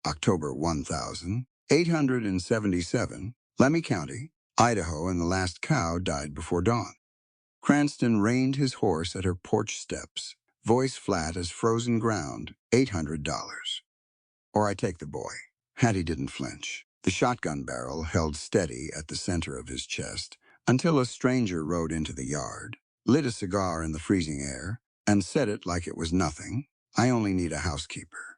October 1877, Lemhi County, Idaho, and the last cow died before dawn. Cranston reined his horse at her porch steps, voice flat as frozen ground, $800. Or I take the boy. Hattie didn't flinch. The shotgun barrel held steady at the center of his chest until a stranger rode into the yard, lit a cigar in the freezing air, and said it like it was nothing. I only need a housekeeper.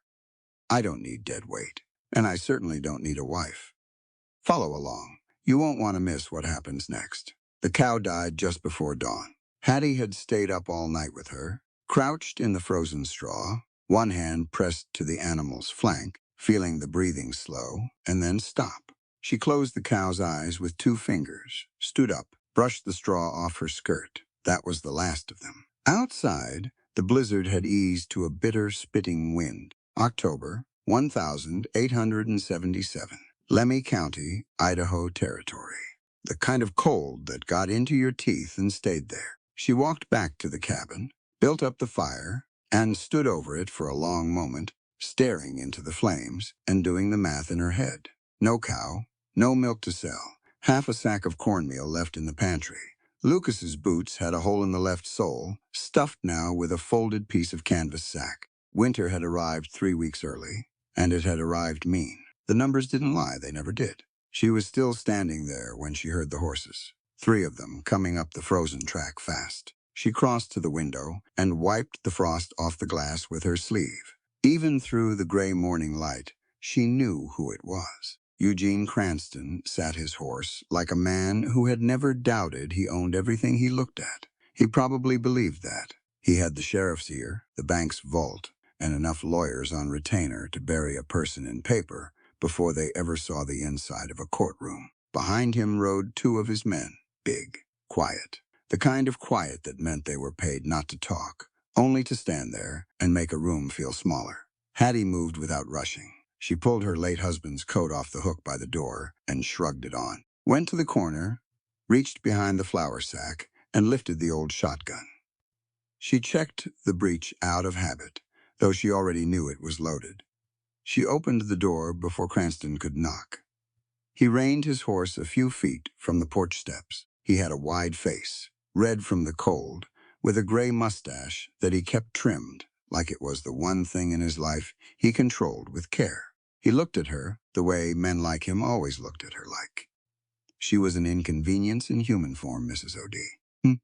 I don't need dead weight, and I certainly don't need a wife. Follow along. You won't want to miss what happens next. The cow died just before dawn. Hattie had stayed up all night with her, crouched in the frozen straw, one hand pressed to the animal's flank, feeling the breathing slow, and then stop. She closed the cow's eyes with 2 fingers, stood up, brushed the straw off her skirt. That was the last of them. Outside, the blizzard had eased to a bitter, spitting wind. October 1877. Lemhi County, Idaho Territory. The kind of cold that got into your teeth and stayed there. She walked back to the cabin, built up the fire, and stood over it for a long moment, staring into the flames and doing the math in her head. No cow, no milk to sell, half a sack of cornmeal left in the pantry. Lucas's boots had a hole in the left sole, stuffed now with a folded piece of canvas sack. Winter had arrived 3 weeks early, and it had arrived mean. The numbers didn't lie, they never did. She was still standing there when she heard the horses, 3 of them coming up the frozen track fast. She crossed to the window and wiped the frost off the glass with her sleeve. Even through the gray morning light, she knew who it was. Eugene Cranston sat his horse like a man who had never doubted he owned everything he looked at. He probably believed that. He had the sheriff's ear, the bank's vault, and enough lawyers on retainer to bury a person in paper before they ever saw the inside of a courtroom. Behind him rode 2 of his men, big, quiet. The kind of quiet that meant they were paid not to talk, only to stand there and make a room feel smaller. Hattie moved without rushing. She pulled her late husband's coat off the hook by the door and shrugged it on. Went to the corner, reached behind the flour sack, and lifted the old shotgun. She checked the breech out of habit, though she already knew it was loaded. She opened the door before Cranston could knock. He reined his horse a few feet from the porch steps. He had a wide face, red from the cold, with a gray mustache that he kept trimmed, like it was the one thing in his life he controlled with care. He looked at her the way men like him always looked at her like. She was an inconvenience in human form, Mrs. O.D.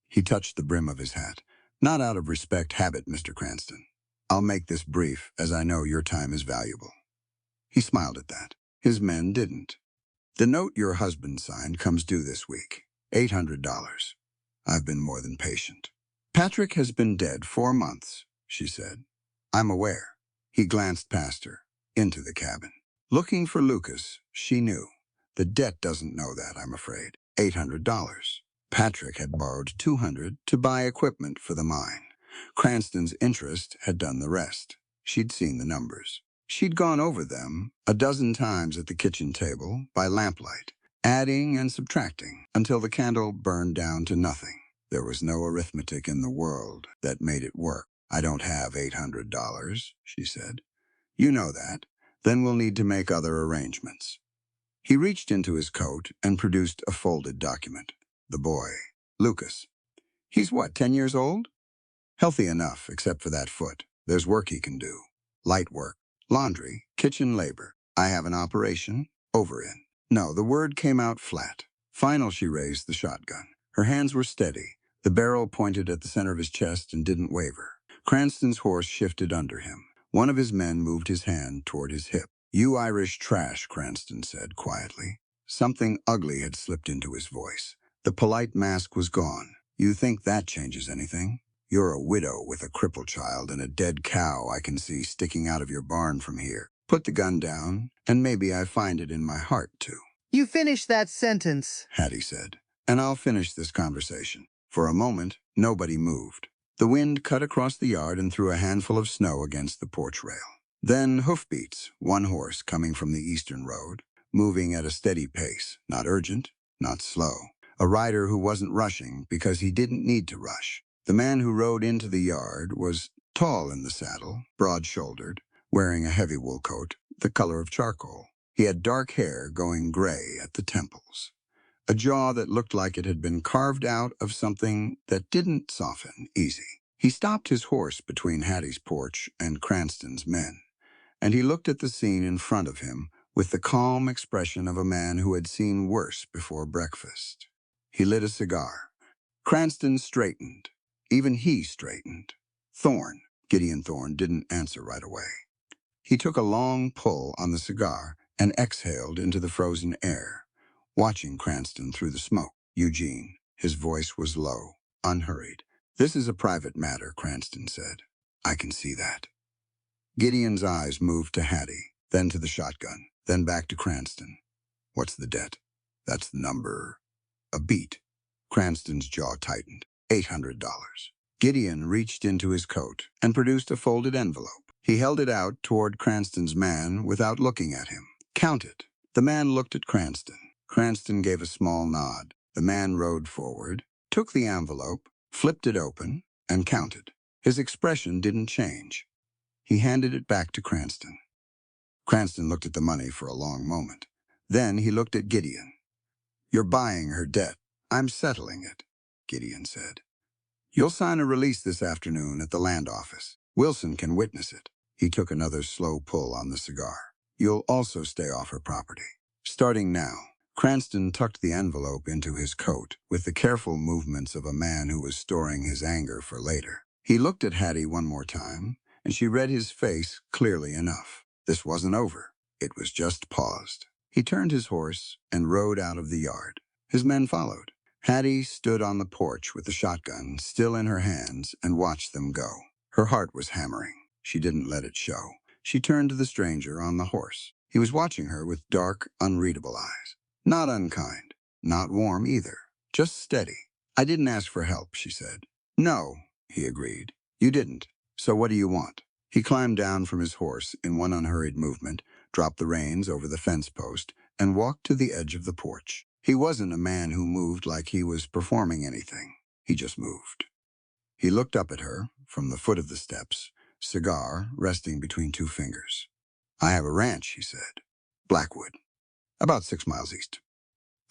He touched the brim of his hat. Not out of respect habit, Mr. Cranston. I'll make this brief, as I know your time is valuable. He smiled at that. His men didn't. The note your husband signed comes due this week. $800. I've been more than patient. Patrick has been dead 4 months, she said. I'm aware. He glanced past her, into the cabin. Looking for Lucas, she knew. The debt doesn't know that, I'm afraid. $800. Patrick had borrowed $200 to buy equipment for the mine. Cranston's interest had done the rest. She'd seen the numbers. She'd gone over them a dozen times at the kitchen table by lamplight, adding and subtracting until the candle burned down to nothing. There was no arithmetic in the world that made it work. I don't have $800, she said. You know that. Then we'll need to make other arrangements. He reached into his coat and produced a folded document. The boy, Lucas. He's what, 10 years old? Healthy enough, except for that foot. There's work he can do. Light work, laundry, kitchen labor. I have an operation, over in. No, the word came out flat. Final, she raised the shotgun. Her hands were steady. The barrel pointed at the center of his chest and didn't waver. Cranston's horse shifted under him. One of his men moved his hand toward his hip. You Irish trash, Cranston said quietly. Something ugly had slipped into his voice. The polite mask was gone. You think that changes anything? You're a widow with a crippled child and a dead cow I can see sticking out of your barn from here. Put the gun down, and maybe I find it in my heart to. You finish that sentence, Hattie said, and I'll finish this conversation. For a moment, nobody moved. The wind cut across the yard and threw a handful of snow against the porch rail. Then hoofbeats, one horse coming from the eastern road, moving at a steady pace, not urgent, not slow. A rider who wasn't rushing because he didn't need to rush. The man who rode into the yard was tall in the saddle, broad-shouldered, wearing a heavy wool coat, the color of charcoal. He had dark hair going gray at the temples, a jaw that looked like it had been carved out of something that didn't soften easy. He stopped his horse between Hattie's porch and Cranston's men, and he looked at the scene in front of him with the calm expression of a man who had seen worse before breakfast. He lit a cigar. Cranston straightened. Even he straightened. Gideon Thorne, didn't answer right away. He took a long pull on the cigar and exhaled into the frozen air, watching Cranston through the smoke. Eugene, his voice was low, unhurried. "This is a private matter," Cranston said. "I can see that." Gideon's eyes moved to Hattie, then to the shotgun, then back to Cranston. "What's the debt?" "That's the number." A beat. Cranston's jaw tightened. $800. Gideon reached into his coat and produced a folded envelope. He held it out toward Cranston's man without looking at him. "Count it." The man looked at Cranston. Cranston gave a small nod. The man rode forward, took the envelope, flipped it open, and counted. His expression didn't change. He handed it back to Cranston. Cranston looked at the money for a long moment. Then he looked at Gideon. "You're buying her debt." "I'm settling it," Gideon said. "You'll sign a release this afternoon at the land office. Wilson can witness it." He took another slow pull on the cigar. "You'll also stay off her property. Starting now." Cranston tucked the envelope into his coat with the careful movements of a man who was storing his anger for later. He looked at Hattie one more time, and she read his face clearly enough. This wasn't over. It was just paused. He turned his horse and rode out of the yard. His men followed. Hattie stood on the porch with the shotgun still in her hands and watched them go. Her heart was hammering. She didn't let it show. She turned to the stranger on the horse. He was watching her with dark, unreadable eyes. Not unkind, not warm either, just steady. "I didn't ask for help," she said. "No," he agreed. "You didn't. So what do you want?" He climbed down from his horse in one unhurried movement, dropped the reins over the fence post, and walked to the edge of the porch. He wasn't a man who moved like he was performing anything. He just moved. He looked up at her from the foot of the steps, cigar resting between two fingers. "I have a ranch," he said. "Blackwood. About 6 miles east.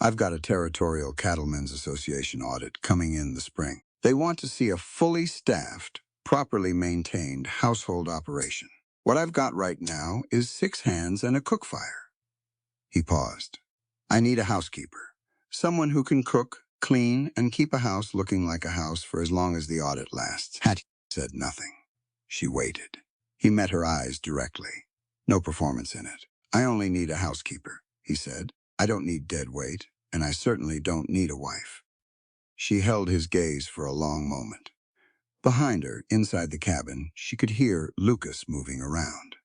I've got a Territorial Cattlemen's Association audit coming in the spring. They want to see a fully staffed, properly maintained household operation. What I've got right now is 6 hands and a cook fire." He paused. "I need a housekeeper. Someone who can cook, clean, and keep a house looking like a house for as long as the audit lasts." Hattie said nothing. She waited. He met her eyes directly. "No performance in it. I only need a housekeeper," he said. "I don't need dead weight, and I certainly don't need a wife." She held his gaze for a long moment. Behind her, inside the cabin, she could hear Lucas moving around,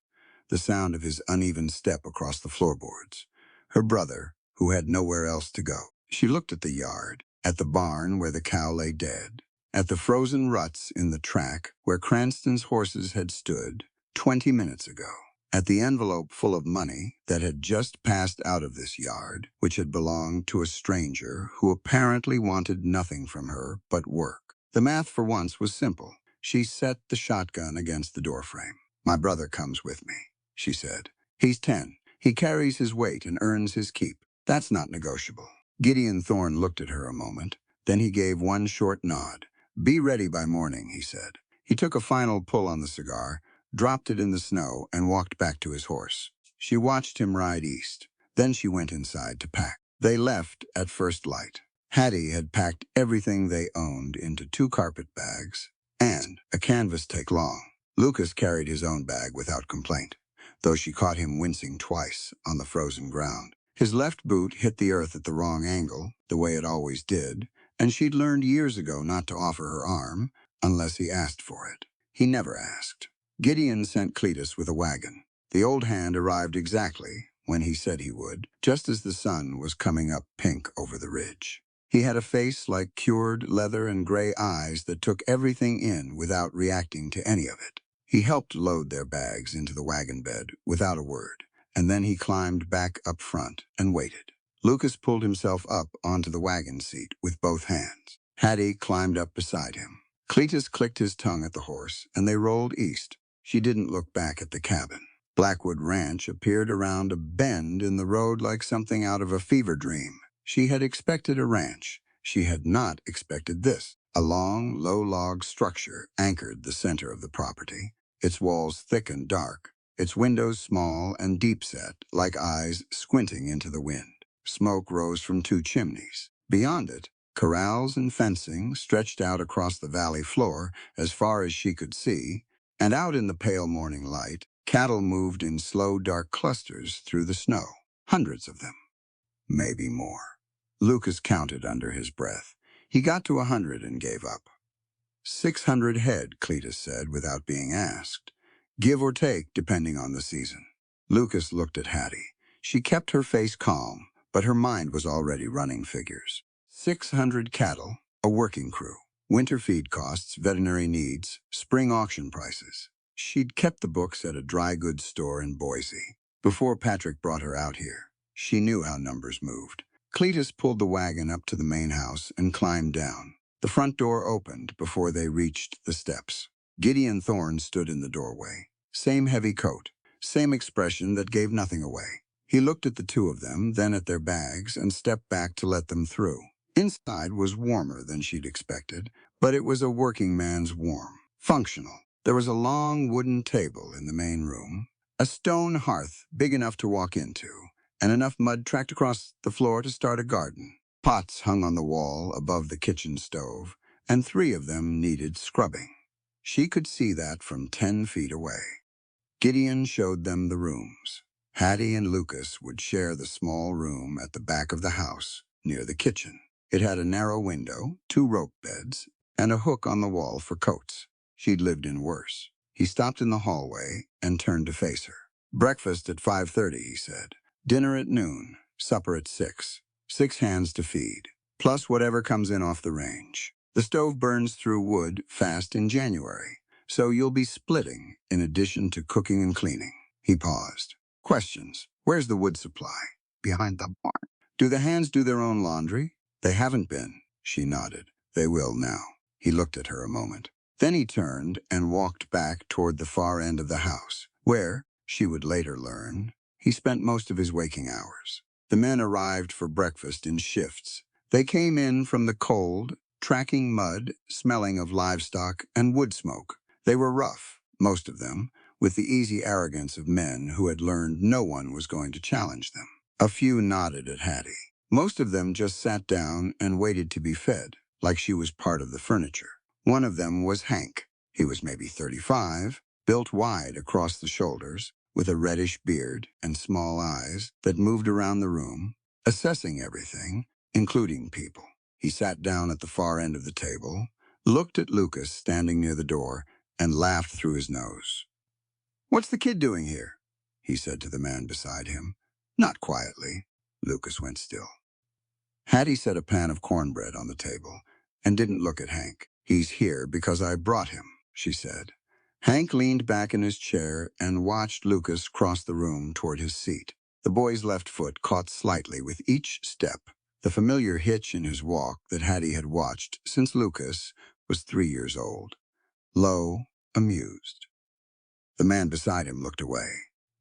the sound of his uneven step across the floorboards. Her brother, who had nowhere else to go. She looked at the yard, at the barn where the cow lay dead, at the frozen ruts in the track where Cranston's horses had stood 20 minutes ago, at the envelope full of money that had just passed out of this yard, which had belonged to a stranger who apparently wanted nothing from her but work. The math for once was simple. She set the shotgun against the doorframe. "My brother comes with me," she said. "He's 10. He carries his weight and earns his keep. That's not negotiable." Gideon Thorne looked at her a moment. Then he gave one short nod. "Be ready by morning," he said. He took a final pull on the cigar, dropped it in the snow, and walked back to his horse. She watched him ride east. Then she went inside to pack. They left at first light. Hattie had packed everything they owned into 2 carpet bags and a canvas take-long. Lucas carried his own bag without complaint, though she caught him wincing twice on the frozen ground. His left boot hit the earth at the wrong angle, the way it always did, and she'd learned years ago not to offer her arm unless he asked for it. He never asked. Gideon sent Cletus with a wagon. The old hand arrived exactly when he said he would, just as the sun was coming up pink over the ridge. He had a face like cured leather and gray eyes that took everything in without reacting to any of it. He helped load their bags into the wagon bed without a word, and then he climbed back up front and waited. Lucas pulled himself up onto the wagon seat with both hands. Hattie climbed up beside him. Cletus clicked his tongue at the horse, and they rolled east. She didn't look back at the cabin. Blackwood Ranch appeared around a bend in the road like something out of a fever dream. She had expected a ranch. She had not expected this. A long, low-log structure anchored the center of the property, its walls thick and dark, its windows small and deep-set, like eyes squinting into the wind. Smoke rose from two chimneys. Beyond it, corrals and fencing stretched out across the valley floor as far as she could see, and out in the pale morning light, cattle moved in slow, dark clusters through the snow. Hundreds of them, maybe more. Lucas counted under his breath. He got to 100 and gave up. 600 head, Cletus said without being asked. Give or take, depending on the season. Lucas looked at Hattie. She kept her face calm, but her mind was already running figures. 600 cattle, a working crew, winter feed costs, veterinary needs, spring auction prices. She'd kept the books at a dry goods store in Boise. Before Patrick brought her out here, she knew how numbers moved. Cletus pulled the wagon up to the main house and climbed down. The front door opened before they reached the steps. Gideon Thorne stood in the doorway. Same heavy coat, same expression that gave nothing away. He looked at the two of them, then at their bags, and stepped back to let them through. Inside was warmer than she'd expected, but it was a working man's warm, functional. There was a long wooden table in the main room, a stone hearth big enough to walk into, and enough mud tracked across the floor to start a garden. Pots hung on the wall above the kitchen stove, and 3 of them needed scrubbing. She could see that from 10 feet away. Gideon showed them the rooms. Hattie and Lucas would share the small room at the back of the house, near the kitchen. It had a narrow window, 2 rope beds, and a hook on the wall for coats. She'd lived in worse. He stopped in the hallway and turned to face her. Breakfast at 5:30, he said. Dinner at noon, supper at 6. 6 hands to feed, plus whatever comes in off the range. The stove burns through wood fast in January, so you'll be splitting in addition to cooking and cleaning. He paused. Questions. Where's the wood supply? Behind the barn. Do the hands do their own laundry? They haven't been. She nodded. They will now. He looked at her a moment. Then he turned and walked back toward the far end of the house, where, she would later learn, he spent most of his waking hours. The men arrived for breakfast in shifts. They came in from the cold, tracking mud, smelling of livestock and wood smoke. They were rough, most of them, with the easy arrogance of men who had learned no one was going to challenge them. A few nodded at Hattie. Most of them just sat down and waited to be fed, like she was part of the furniture. One of them was Hank. He was maybe 35, built wide across the shoulders, with a reddish beard and small eyes that moved around the room, assessing everything, including people. He sat down at the far end of the table, looked at Lucas standing near the door, and laughed through his nose. "What's the kid doing here?" he said to the man beside him. Not quietly. Lucas went still. Hattie set a pan of cornbread on the table and didn't look at Hank. "He's here because I brought him," she said. Hank leaned back in his chair and watched Lucas cross the room toward his seat. The boy's left foot caught slightly with each step, the familiar hitch in his walk that Hattie had watched since Lucas was 3 years old. Low, amused. The man beside him looked away.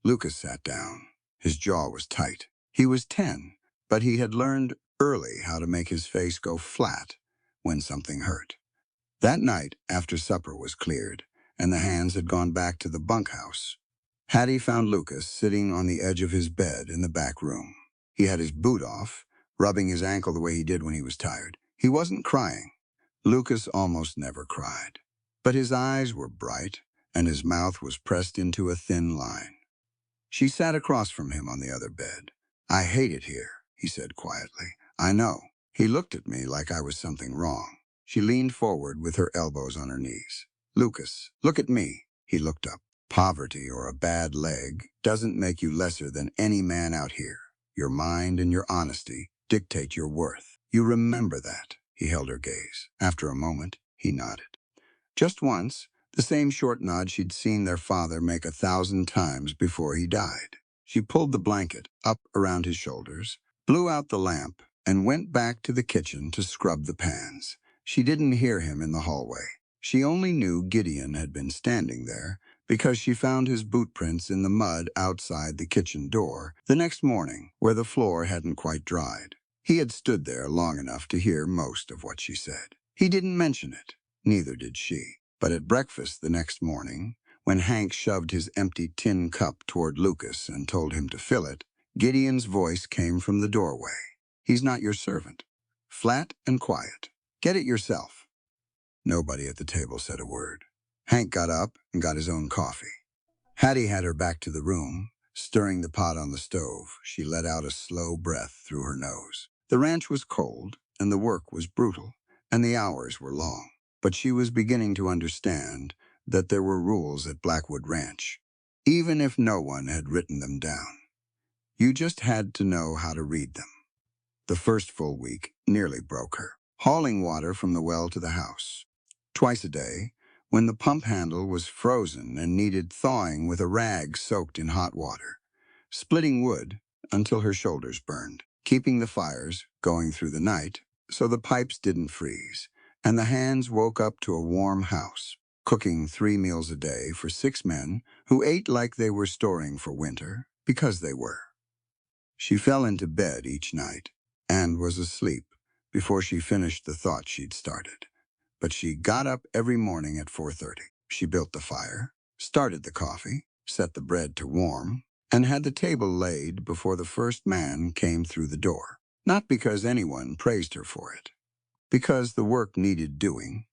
Lucas sat down. His jaw was tight. He was 10, but he had learned early how to make his face go flat when something hurt. That night, after supper was cleared and the hands had gone back to the bunkhouse, Hattie found Lucas sitting on the edge of his bed in the back room. He had his boot off, rubbing his ankle the way he did when he was tired. He wasn't crying. Lucas almost never cried. But his eyes were bright, and his mouth was pressed into a thin line. She sat across from him on the other bed. "I hate it here," he said quietly. "I know." He looked at me like I was something wrong. She leaned forward with her elbows on her knees. "Lucas, look at me." He looked up. "Poverty or a bad leg doesn't make you lesser than any man out here. Your mind and your honesty dictate your worth. You remember that." He held her gaze. After a moment, he nodded. Just once, the same short nod she'd seen their father make 1,000 times before he died. She pulled the blanket up around his shoulders, blew out the lamp, and went back to the kitchen to scrub the pans. She didn't hear him in the hallway. She only knew Gideon had been standing there because she found his boot prints in the mud outside the kitchen door the next morning where the floor hadn't quite dried. He had stood there long enough to hear most of what she said. He didn't mention it, neither did she. But at breakfast the next morning, when Hank shoved his empty tin cup toward Lucas and told him to fill it, Gideon's voice came from the doorway. "He's not your servant." Flat and quiet. "Get it yourself." Nobody at the table said a word. Hank got up and got his own coffee. Hattie had her back to the room. Stirring the pot on the stove, she let out a slow breath through her nose. The ranch was cold, and the work was brutal, and the hours were long. But she was beginning to understand that there were rules at Blackwood Ranch, even if no one had written them down. You just had to know how to read them. The first full week nearly broke her. Hauling water from the well to the house, twice a day, when the pump handle was frozen and needed thawing with a rag soaked in hot water. Splitting wood until her shoulders burned, keeping the fires going through the night so the pipes didn't freeze, and the hands woke up to a warm house, cooking 3 meals a day for 6 men who ate like they were storing for winter, because they were. She fell into bed each night and was asleep before she finished the thought she'd started. But she got up every morning at 4:30. She built the fire, started the coffee, set the bread to warm, and had the table laid before the first man came through the door. Not because anyone praised her for it, because the work needed doing,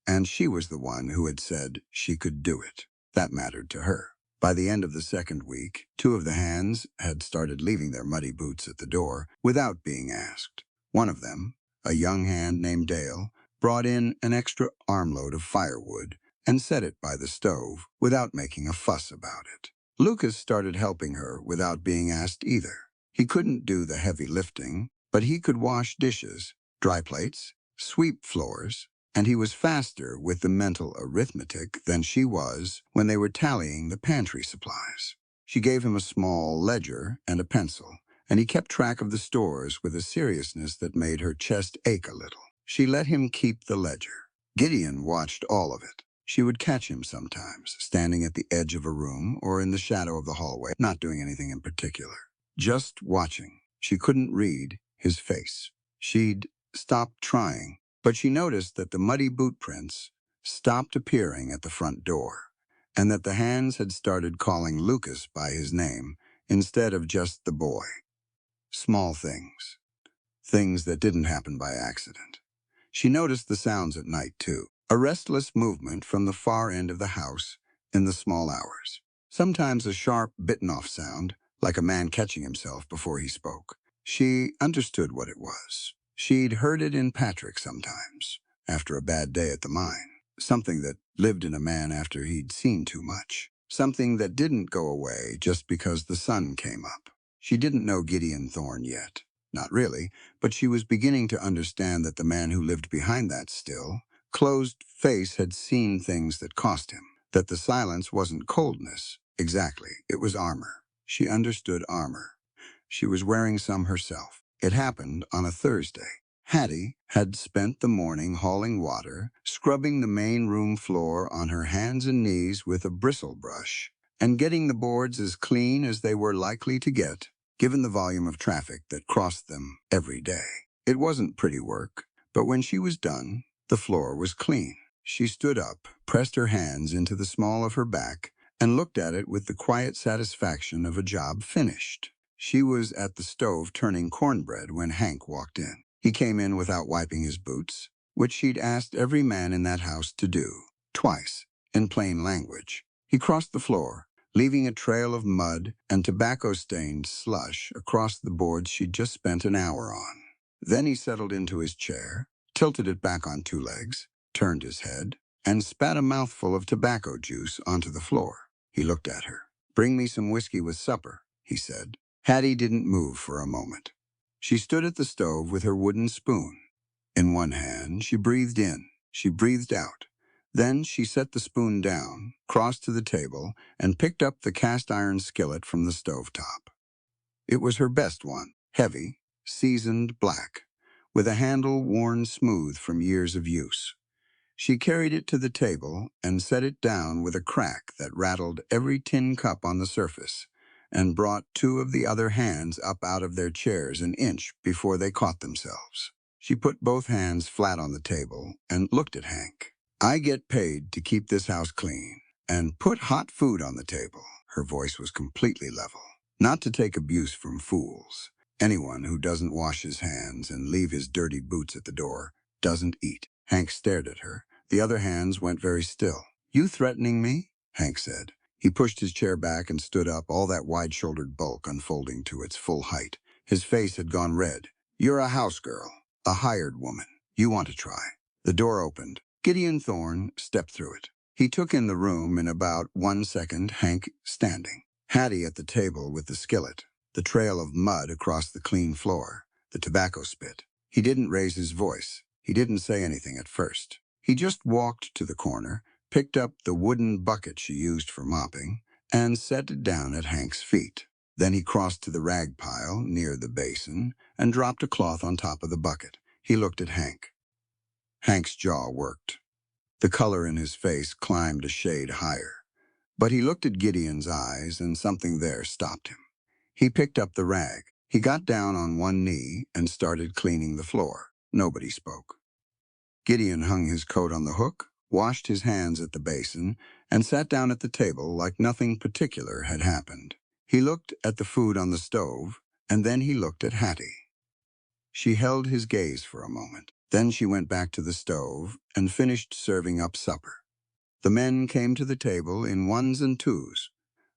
and she was the one who had said she could do it. That mattered to her. By the end of the second week, 2 of the hands had started leaving their muddy boots at the door without being asked. One of them, a young hand named Dale, brought in an extra armload of firewood and set it by the stove without making a fuss about it. Lucas started helping her without being asked either. He couldn't do the heavy lifting, but he could wash dishes, dry plates, sweep floors, and he was faster with the mental arithmetic than she was when they were tallying the pantry supplies. She gave him a small ledger and a pencil, and he kept track of the stores with a seriousness that made her chest ache a little. She let him keep the ledger. Gideon watched all of it. She would catch him sometimes, standing at the edge of a room or in the shadow of the hallway, not doing anything in particular. Just watching. She couldn't read his face. She'd stopped trying, but she noticed that the muddy boot prints stopped appearing at the front door, and that the hands had started calling Lucas by his name instead of just the boy. Small things. Things that didn't happen by accident. She noticed the sounds at night, too. A restless movement from the far end of the house in the small hours. Sometimes a sharp, bitten-off sound, like a man catching himself before he spoke. She understood what it was. She'd heard it in Patrick sometimes, after a bad day at the mine. Something that lived in a man after he'd seen too much. Something that didn't go away just because the sun came up. She didn't know Gideon Thorne yet. Not really, but she was beginning to understand that the man who lived behind that still, closed face had seen things that cost him. That the silence wasn't coldness. Exactly, it was armor. She understood armor. She was wearing some herself. It happened on a Thursday. Hattie had spent the morning hauling water, scrubbing the main room floor on her hands and knees with a bristle brush, and getting the boards as clean as they were likely to get, given the volume of traffic that crossed them every day. It wasn't pretty work, but when she was done, the floor was clean. She stood up, pressed her hands into the small of her back, and looked at it with the quiet satisfaction of a job finished. She was at the stove turning cornbread when Hank walked in. He came in without wiping his boots, which she'd asked every man in that house to do, twice, in plain language. He crossed the floor, leaving a trail of mud and tobacco-stained slush across the boards she'd just spent an hour on. Then he settled into his chair, tilted it back on 2 legs, turned his head, and spat a mouthful of tobacco juice onto the floor. He looked at her. "Bring me some whiskey with supper," he said. Hattie didn't move for a moment. She stood at the stove with her wooden spoon. In one hand, she breathed in, she breathed out. Then she set the spoon down, crossed to the table, and picked up the cast-iron skillet from the stovetop. It was her best one, heavy, seasoned black, with a handle worn smooth from years of use. She carried it to the table and set it down with a crack that rattled every tin cup on the surface, and brought two of the other hands up out of their chairs an inch before they caught themselves. She put both hands flat on the table and looked at Hank. "I get paid to keep this house clean and put hot food on the table." Her voice was completely level. "Not to take abuse from fools. Anyone who doesn't wash his hands and leave his dirty boots at the door doesn't eat." Hank stared at her. The other hands went very still. "You threatening me?" Hank said. He pushed his chair back and stood up, all that wide-shouldered bulk unfolding to its full height. His face had gone red. "You're a house girl, a hired woman. You want to try." The door opened. Gideon Thorne stepped through it. He took in the room in about 1 second, Hank standing. Hattie at the table with the skillet, the trail of mud across the clean floor, the tobacco spit. He didn't raise his voice. He didn't say anything at first. He just walked to the corner, picked up the wooden bucket she used for mopping, and set it down at Hank's feet. Then he crossed to the rag pile near the basin and dropped a cloth on top of the bucket. He looked at Hank. Hank's jaw worked. The color in his face climbed a shade higher. But he looked at Gideon's eyes, and something there stopped him. He picked up the rag. He got down on one knee and started cleaning the floor. Nobody spoke. Gideon hung his coat on the hook, washed his hands at the basin, and sat down at the table like nothing particular had happened. He looked at the food on the stove, and then he looked at Hattie. She held his gaze for a moment. Then she went back to the stove and finished serving up supper. The men came to the table in ones and twos.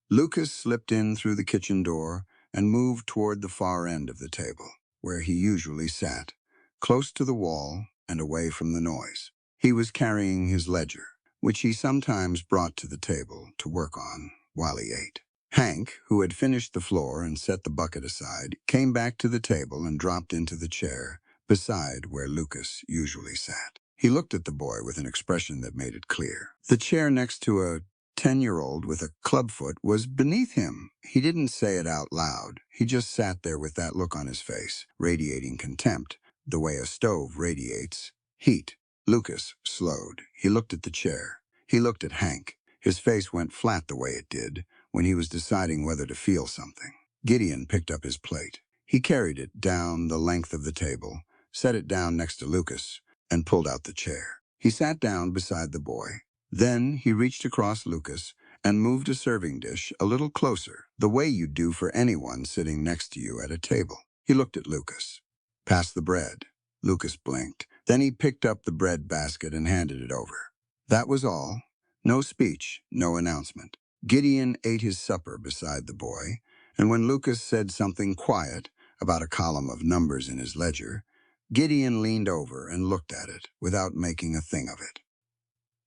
Lucas slipped in through the kitchen door and moved toward the far end of the table, where he usually sat, close to the wall and away from the noise. He was carrying his ledger, which he sometimes brought to the table to work on while he ate. Hank, who had finished the floor and set the bucket aside, came back to the table and dropped into the chair beside where Lucas usually sat. He looked at the boy with an expression that made it clear. The chair next to a 10-year-old with a clubfoot was beneath him. He didn't say it out loud. He just sat there with that look on his face, radiating contempt, the way a stove radiates heat. Lucas slowed. He looked at the chair. He looked at Hank. His face went flat the way it did when he was deciding whether to feel something. Gideon picked up his plate. He carried it down the length of the table, set it down next to Lucas, and pulled out the chair. He sat down beside the boy. Then he reached across Lucas and moved a serving dish a little closer, the way you'd do for anyone sitting next to you at a table. He looked at Lucas. "Pass the bread." Lucas blinked. Then he picked up the bread basket and handed it over. That was all. No speech, no announcement. Gideon ate his supper beside the boy, and when Lucas said something quiet about a column of numbers in his ledger, Gideon leaned over and looked at it without making a thing of it.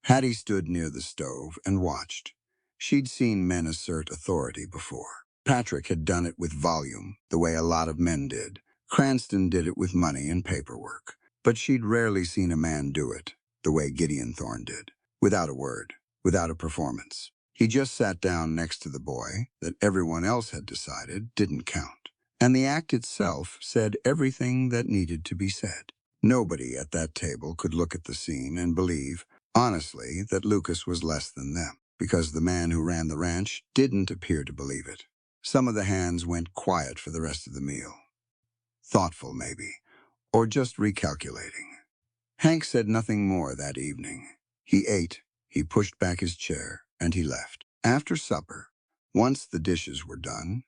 Hattie stood near the stove and watched. She'd seen men assert authority before. Patrick had done it with volume, the way a lot of men did. Cranston did it with money and paperwork. But she'd rarely seen a man do it, the way Gideon Thorne did, without a word, without a performance. He just sat down next to the boy that everyone else had decided didn't count. And the act itself said everything that needed to be said. Nobody at that table could look at the scene and believe, honestly, that Lucas was less than them, because the man who ran the ranch didn't appear to believe it. Some of the hands went quiet for the rest of the meal. Thoughtful, maybe, or just recalculating. Hank said nothing more that evening. He ate, he pushed back his chair, and he left. After supper, once the dishes were done,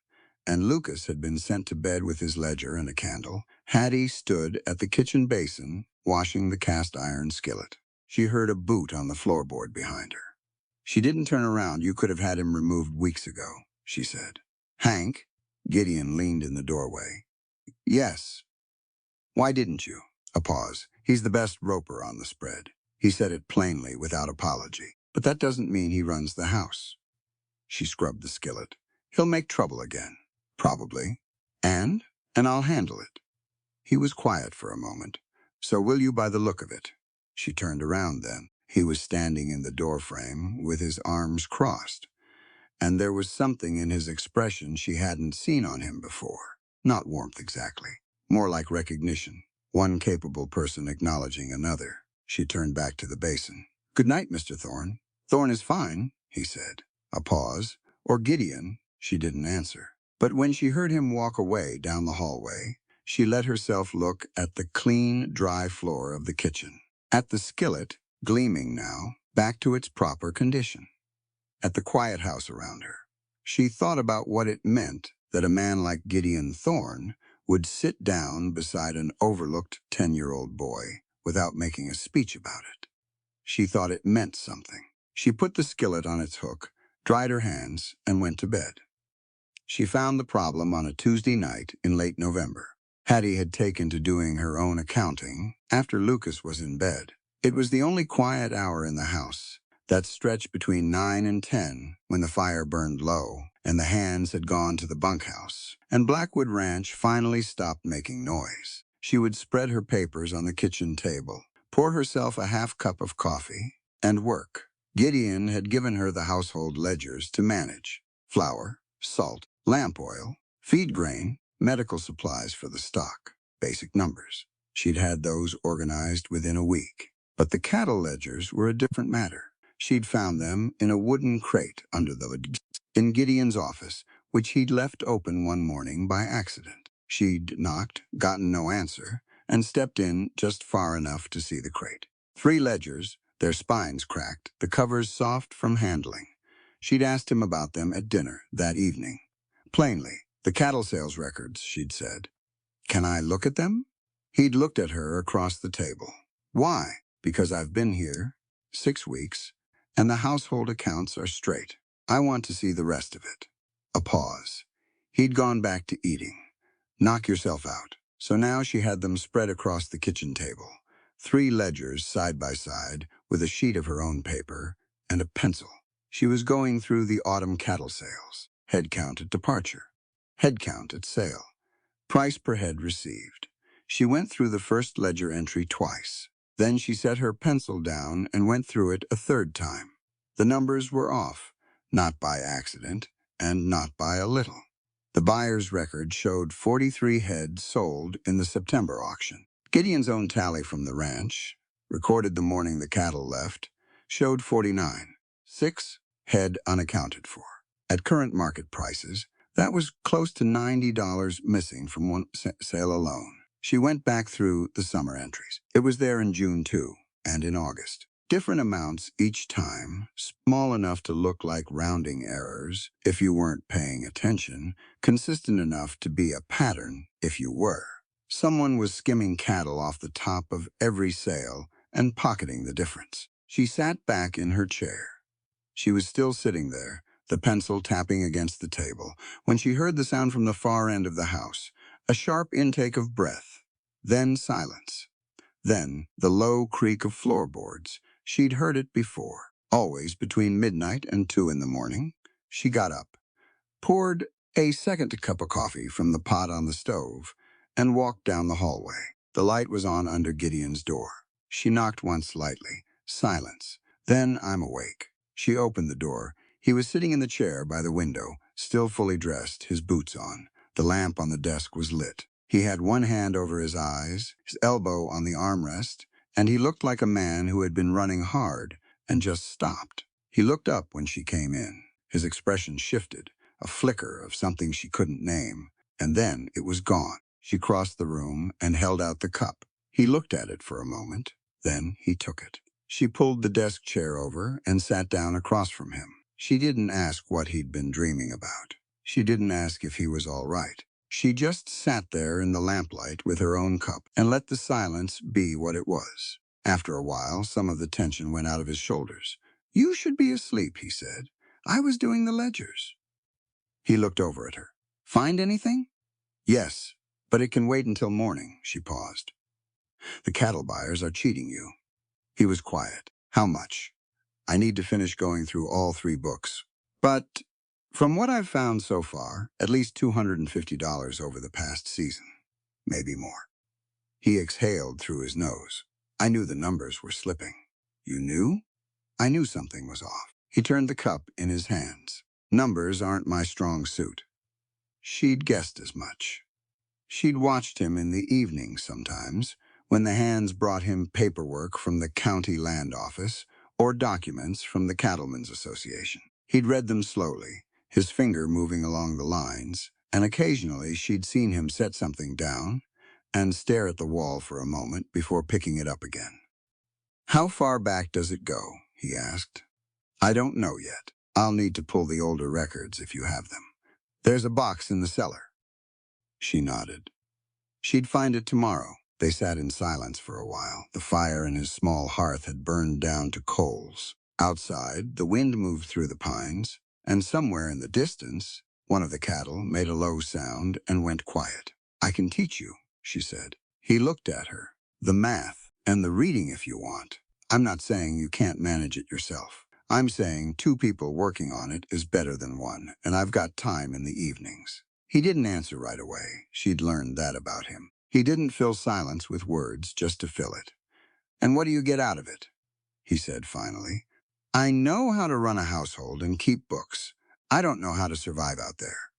and Lucas had been sent to bed with his ledger and a candle, Hattie stood at the kitchen basin, washing the cast-iron skillet. She heard a boot on the floorboard behind her. "She didn't turn around. You could have had him removed weeks ago," she said. "Hank?" Gideon leaned in the doorway. "Yes." "Why didn't you?" A pause. "He's the best roper on the spread." He said it plainly, without apology. "But that doesn't mean he runs the house." She scrubbed the skillet. "He'll make trouble again." "Probably. And I'll handle it." He was quiet for a moment. "So will you by the look of it?" She turned around then. He was standing in the doorframe with his arms crossed, and there was something in his expression she hadn't seen on him before. Not warmth exactly, more like recognition, one capable person acknowledging another. She turned back to the basin. "Good night, Mr. Thorne." "Thorne is fine," he said. A pause. "Or Gideon." She didn't answer. But when she heard him walk away down the hallway, she let herself look at the clean, dry floor of the kitchen, at the skillet, gleaming now, back to its proper condition, at the quiet house around her. She thought about what it meant that a man like Gideon Thorne would sit down beside an overlooked 10-year-old boy without making a speech about it. She thought it meant something. She put the skillet on its hook, dried her hands, and went to bed. She found the problem on a Tuesday night in late November. Hattie had taken to doing her own accounting after Lucas was in bed. It was the only quiet hour in the house, that stretch between 9 and 10 when the fire burned low and the hands had gone to the bunkhouse, and Blackwood Ranch finally stopped making noise. She would spread her papers on the kitchen table, pour herself a half cup of coffee, and work. Gideon had given her the household ledgers to manage: flour, salt, lamp oil, feed grain, medical supplies for the stock, basic numbers. She'd had those organized within a week. But the cattle ledgers were a different matter. She'd found them in a wooden crate under the in Gideon's office, which he'd left open one morning by accident. She'd knocked, gotten no answer, and stepped in just far enough to see the crate. 3 ledgers, their spines cracked, the covers soft from handling. She'd asked him about them at dinner that evening. Plainly, "The cattle sales records," she'd said. "Can I look at them?" He'd looked at her across the table. "Why?" "Because I've been here 6 weeks, and the household accounts are straight. I want to see the rest of it." A pause. He'd gone back to eating. "Knock yourself out." So now she had them spread across the kitchen table, 3 ledgers side by side, with a sheet of her own paper and a pencil. She was going through the autumn cattle sales. Head count at departure. Head count at sale. Price per head received. She went through the first ledger entry twice. Then she set her pencil down and went through it a 3rd time. The numbers were off, not by accident, and not by a little. The buyer's record showed 43 head sold in the September auction. Gideon's own tally from the ranch, recorded the morning the cattle left, showed 49, 6 head unaccounted for. At current market prices, that was close to $90 missing from one sale alone. She went back through the summer entries. It was there in June, too, and in August. Different amounts each time, small enough to look like rounding errors if you weren't paying attention, consistent enough to be a pattern if you were. Someone was skimming cattle off the top of every sale and pocketing the difference. She sat back in her chair. She was still sitting there, the pencil tapping against the table, when she heard the sound from the far end of the house, a sharp intake of breath, then silence, then the low creak of floorboards. She'd heard it before, always between midnight and 2 in the morning. She got up, poured a second cup of coffee from the pot on the stove, and walked down the hallway. The light was on under Gideon's door. She knocked once lightly. Silence. Then, "I'm awake." She opened the door. He was sitting in the chair by the window, still fully dressed, his boots on. The lamp on the desk was lit. He had one hand over his eyes, his elbow on the armrest, and he looked like a man who had been running hard and just stopped. He looked up when she came in. His expression shifted, a flicker of something she couldn't name, and then it was gone. She crossed the room and held out the cup. He looked at it for a moment, then he took it. She pulled the desk chair over and sat down across from him. She didn't ask what he'd been dreaming about. She didn't ask if he was all right. She just sat there in the lamplight with her own cup and let the silence be what it was. After a while, some of the tension went out of his shoulders. "You should be asleep," he said. "I was doing the ledgers." He looked over at her. "Find anything?" "Yes, but it can wait until morning." She paused. "The cattle buyers are cheating you." He was quiet. "How much?" "I need to finish going through all 3 books. But from what I've found so far, at least $250 over the past season. Maybe more." He exhaled through his nose. "I knew the numbers were slipping." "You knew?" "I knew something was off." He turned the cup in his hands. "Numbers aren't my strong suit." She'd guessed as much. She'd watched him in the evenings sometimes, when the hands brought him paperwork from the county land office or documents from the Cattlemen's Association. He'd read them slowly, his finger moving along the lines, and occasionally she'd seen him set something down and stare at the wall for a moment before picking it up again. "How far back does it go?" he asked. "I don't know yet. I'll need to pull the older records if you have them. There's a box in the cellar." She nodded. She'd find it tomorrow. They sat in silence for a while. The fire in his small hearth had burned down to coals. Outside, the wind moved through the pines, and somewhere in the distance, one of the cattle made a low sound and went quiet. "I can teach you," she said. He looked at her. "The math and the reading if you want. I'm not saying you can't manage it yourself. I'm saying 2 people working on it is better than 1, and I've got time in the evenings." He didn't answer right away. She'd learned that about him. He didn't fill silence with words just to fill it. "And what do you get out of it?" he said finally. "I know how to run a household and keep books. I don't know how to survive out there."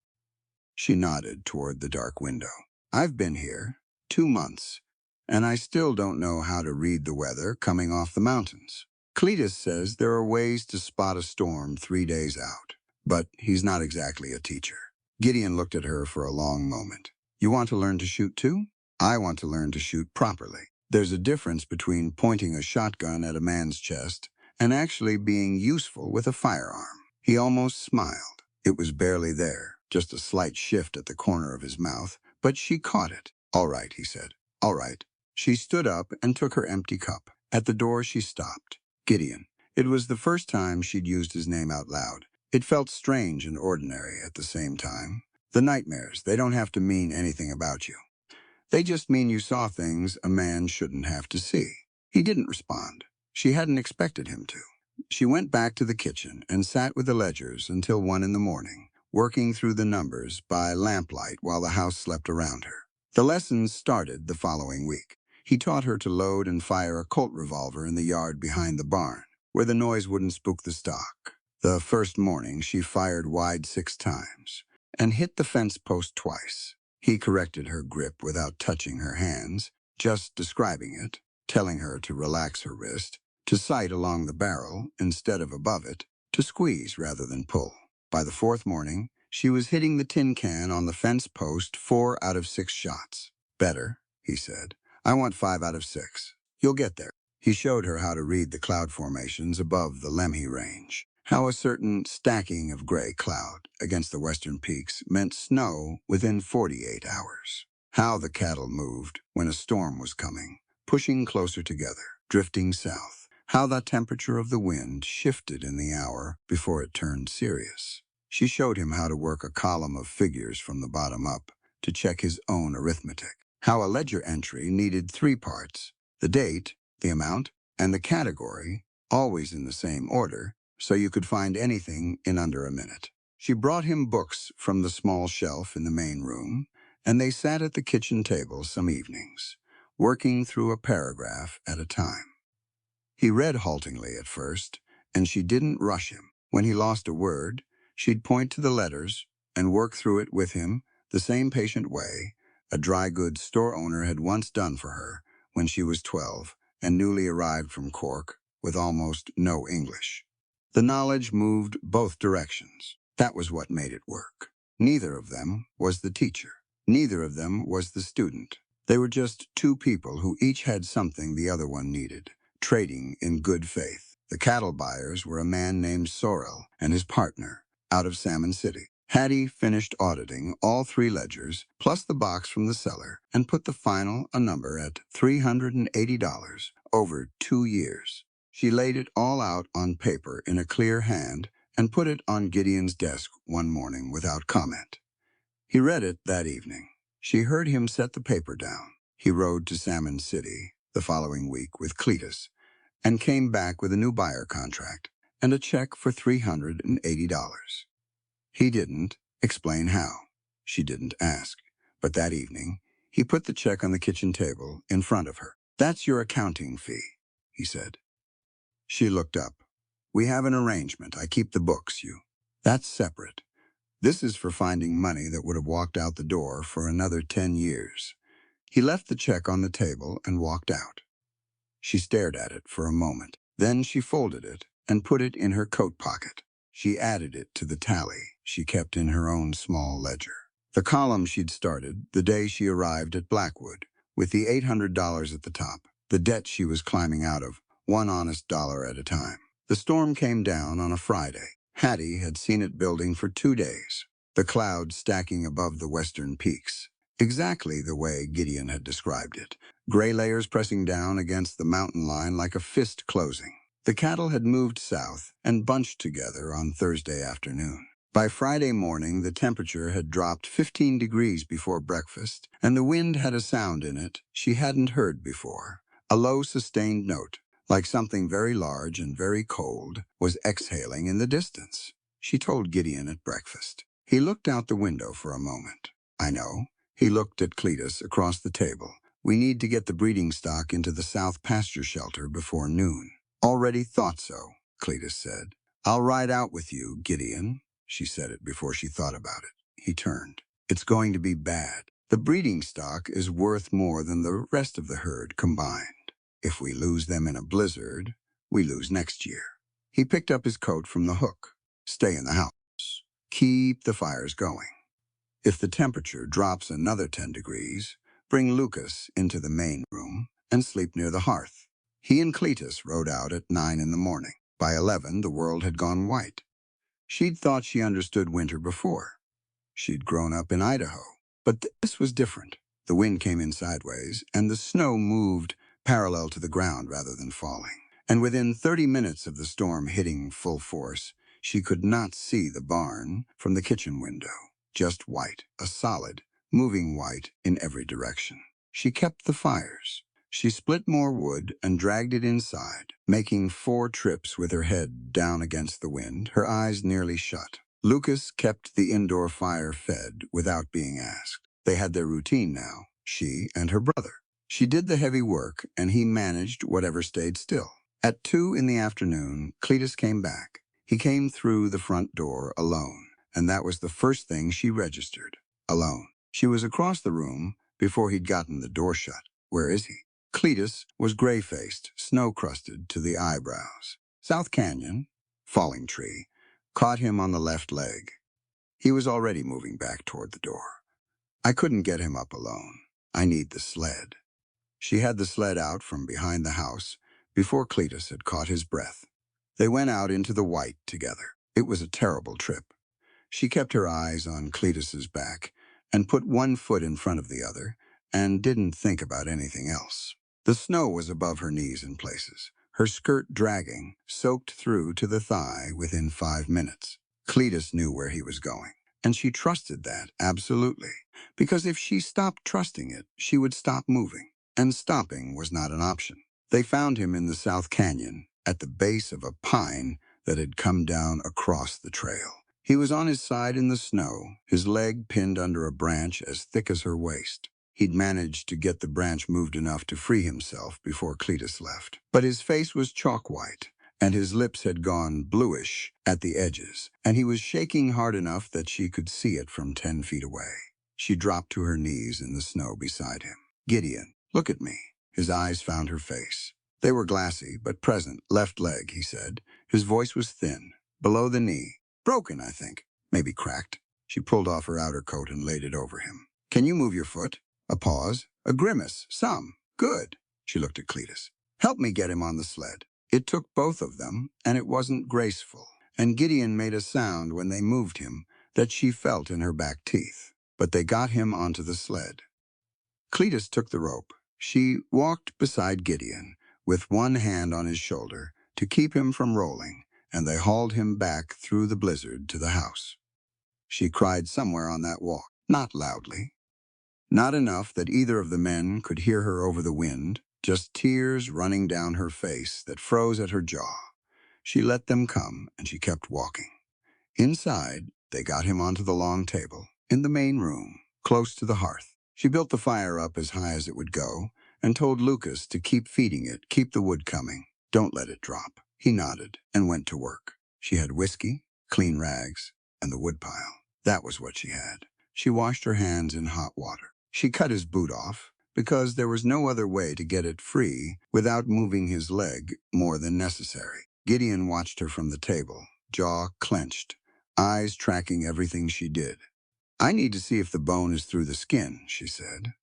She nodded toward the dark window. "I've been here 2 months, and I still don't know how to read the weather coming off the mountains. Cletus says there are ways to spot a storm 3 days out, but he's not exactly a teacher." Gideon looked at her for a long moment. "You want to learn to shoot too?" "I want to learn to shoot properly. There's a difference between pointing a shotgun at a man's chest and actually being useful with a firearm." He almost smiled. It was barely there, just a slight shift at the corner of his mouth, but she caught it. "All right," he said. "All right." She stood up and took her empty cup. At the door, she stopped. "Gideon." It was the first time she'd used his name out loud. It felt strange and ordinary at the same time. "The nightmares, they don't have to mean anything about you. They just mean you saw things a man shouldn't have to see." He didn't respond. She hadn't expected him to. She went back to the kitchen and sat with the ledgers until 1 in the morning, working through the numbers by lamplight while the house slept around her. The lessons started the following week. He taught her to load and fire a Colt revolver in the yard behind the barn, where the noise wouldn't spook the stock. The first morning, she fired wide 6 times and hit the fence post twice. He corrected her grip without touching her hands, just describing it, telling her to relax her wrist, to sight along the barrel instead of above it, to squeeze rather than pull. By the 4th morning, she was hitting the tin can on the fence post 4 out of 6 shots. "Better," he said. "I want 5 out of 6. You'll get there." He showed her how to read the cloud formations above the Lemhi Range, how a certain stacking of gray cloud against the western peaks meant snow within 48 hours, how the cattle moved when a storm was coming, pushing closer together, drifting south, how the temperature of the wind shifted in the hour before it turned serious. She showed him how to work a column of figures from the bottom up to check his own arithmetic, how a ledger entry needed 3 parts: the date, the amount, and the category, always in the same order, so you could find anything in under a minute. She brought him books from the small shelf in the main room, and they sat at the kitchen table some evenings, working through a paragraph at a time. He read haltingly at first, and she didn't rush him. When he lost a word, she'd point to the letters and work through it with him the same patient way a dry goods store owner had once done for her when she was 12 and newly arrived from Cork with almost no English. The knowledge moved both directions. That was what made it work. Neither of them was the teacher. Neither of them was the student. They were just 2 people who each had something the other one needed, trading in good faith. The cattle buyers were a man named Sorrel and his partner, out of Salmon City. Hattie finished auditing all 3 ledgers, plus the box from the cellar, and put the final a number at $380 over 2 years. She laid it all out on paper in a clear hand and put it on Gideon's desk one morning without comment. He read it that evening. She heard him set the paper down. He rode to Salmon City the following week with Cletus and came back with a new buyer contract and a check for $380. He didn't explain how. She didn't ask. But that evening, he put the check on the kitchen table in front of her. "That's your accounting fee," he said. She looked up. "We have an arrangement. I keep the books, you. That's separate. This is for finding money that would have walked out the door for another 10 years. He left the check on the table and walked out. She stared at it for a moment. Then she folded it and put it in her coat pocket. She added it to the tally she kept in her own small ledger. The column she'd started the day she arrived at Blackwood, with the $800 at the top, the debt she was climbing out of, one honest dollar at a time. The storm came down on a Friday. Hattie had seen it building for 2 days, the clouds stacking above the western peaks, exactly the way Gideon had described it, gray layers pressing down against the mountain line like a fist closing. The cattle had moved south and bunched together on Thursday afternoon. By Friday morning, the temperature had dropped 15 degrees before breakfast, and the wind had a sound in it she hadn't heard before, a low, sustained note, like something very large and very cold was exhaling in the distance. She told Gideon at breakfast. He looked out the window for a moment. I know. He looked at Cletus across the table. We need to get the breeding stock into the South Pasture Shelter before noon. Already thought so, Cletus said. I'll ride out with you, Gideon. She said it before she thought about it. He turned. It's going to be bad. The breeding stock is worth more than the rest of the herd combined. If we lose them in a blizzard, we lose next year. He picked up his coat from the hook. Stay in the house. Keep the fires going. If the temperature drops another 10 degrees, bring Lucas into the main room and sleep near the hearth. He and Cletus rode out at 9 in the morning. By 11, the world had gone white. She'd thought she understood winter before. She'd grown up in Idaho. But this was different. The wind came in sideways, and the snow moved parallel to the ground rather than falling. And within 30 minutes of the storm hitting full force, she could not see the barn from the kitchen window. Just white, a solid, moving white in every direction. She kept the fires. She split more wood and dragged it inside, making 4 trips with her head down against the wind, her eyes nearly shut. Lucas kept the indoor fire fed without being asked. They had their routine now, she and her brother. She did the heavy work, and he managed whatever stayed still. At 2 in the afternoon, Cletus came back. He came through the front door alone, and that was the first thing she registered. Alone. She was across the room before he'd gotten the door shut. Where is he? Cletus was gray-faced, snow-crusted to the eyebrows. South Canyon, falling tree, caught him on the left leg. He was already moving back toward the door. I couldn't get him up alone. I need the sled. She had the sled out from behind the house before Cletus had caught his breath. They went out into the white together. It was a terrible trip. She kept her eyes on Cletus's back and put one foot in front of the other and didn't think about anything else. The snow was above her knees in places, her skirt dragging, soaked through to the thigh within 5 minutes. Cletus knew where he was going, and she trusted that, absolutely, because if she stopped trusting it, she would stop moving, and stopping was not an option. They found him in the South Canyon, at the base of a pine that had come down across the trail. He was on his side in the snow, his leg pinned under a branch as thick as her waist. He'd managed to get the branch moved enough to free himself before Cletus left. But his face was chalk white, and his lips had gone bluish at the edges, and he was shaking hard enough that she could see it from 10 feet away. She dropped to her knees in the snow beside him. Gideon, look at me. His eyes found her face. They were glassy, but present. Left leg, he said. His voice was thin, below the knee. Broken, I think. Maybe cracked. She pulled off her outer coat and laid it over him. Can you move your foot? A pause. A grimace. Some. Good. She looked at Cletus. Help me get him on the sled. It took both of them, and it wasn't graceful. And Gideon made a sound when they moved him that she felt in her back teeth. But they got him onto the sled. Cletus took the rope. She walked beside Gideon, with one hand on his shoulder, to keep him from rolling, and they hauled him back through the blizzard to the house. She cried somewhere on that walk, not loudly. Not enough that either of the men could hear her over the wind, just tears running down her face that froze at her jaw. She let them come, and she kept walking. Inside, they got him onto the long table, in the main room, close to the hearth. She built the fire up as high as it would go, and told Lucas to keep feeding it, keep the wood coming. Don't let it drop. He nodded and went to work. She had whiskey, clean rags, and the woodpile. That was what she had. She washed her hands in hot water. She cut his boot off, because there was no other way to get it free without moving his leg more than necessary. Gideon watched her from the table, jaw clenched, eyes tracking everything she did. "I need to see if the bone is through the skin," she said.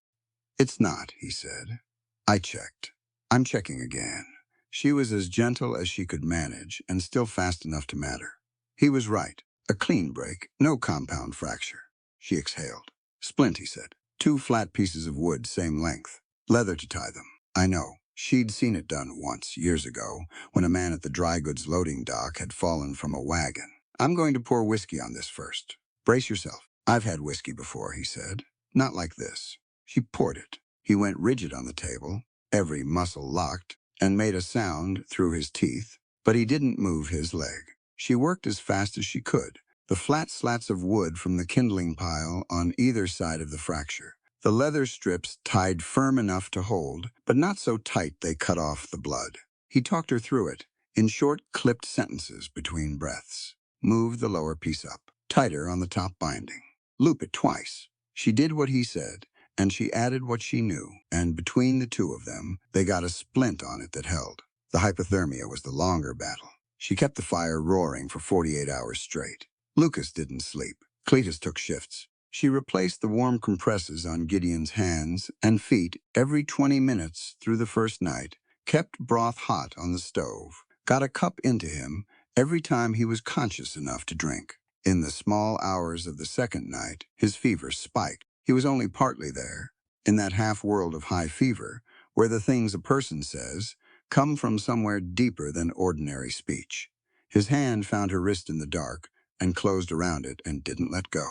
"It's not," he said. "I checked. I'm checking again." She was as gentle as she could manage and still fast enough to matter. He was right. A clean break, no compound fracture. She exhaled. "Splint," he said. "2 flat pieces of wood, same length. Leather to tie them." I know. She'd seen it done once, years ago, when a man at the dry goods loading dock had fallen from a wagon. "I'm going to pour whiskey on this first. Brace yourself." "I've had whiskey before," he said. "Not like this." She poured it. He went rigid on the table, every muscle locked, and made a sound through his teeth, but he didn't move his leg. She worked as fast as she could, the flat slats of wood from the kindling pile on either side of the fracture. The leather strips tied firm enough to hold, but not so tight they cut off the blood. He talked her through it, in short, clipped sentences between breaths. Move the lower piece up, tighter on the top binding. Loop it twice. She did what he said, and she added what she knew, and between the two of them, they got a splint on it that held. The hypothermia was the longer battle. She kept the fire roaring for 48 hours straight. Lucas didn't sleep. Cletus took shifts. She replaced the warm compresses on Gideon's hands and feet every 20 minutes through the first night, kept broth hot on the stove, got a cup into him every time he was conscious enough to drink. In the small hours of the second night, his fever spiked. He was only partly there, in that half-world of high fever, where the things a person says come from somewhere deeper than ordinary speech. His hand found her wrist in the dark and closed around it and didn't let go.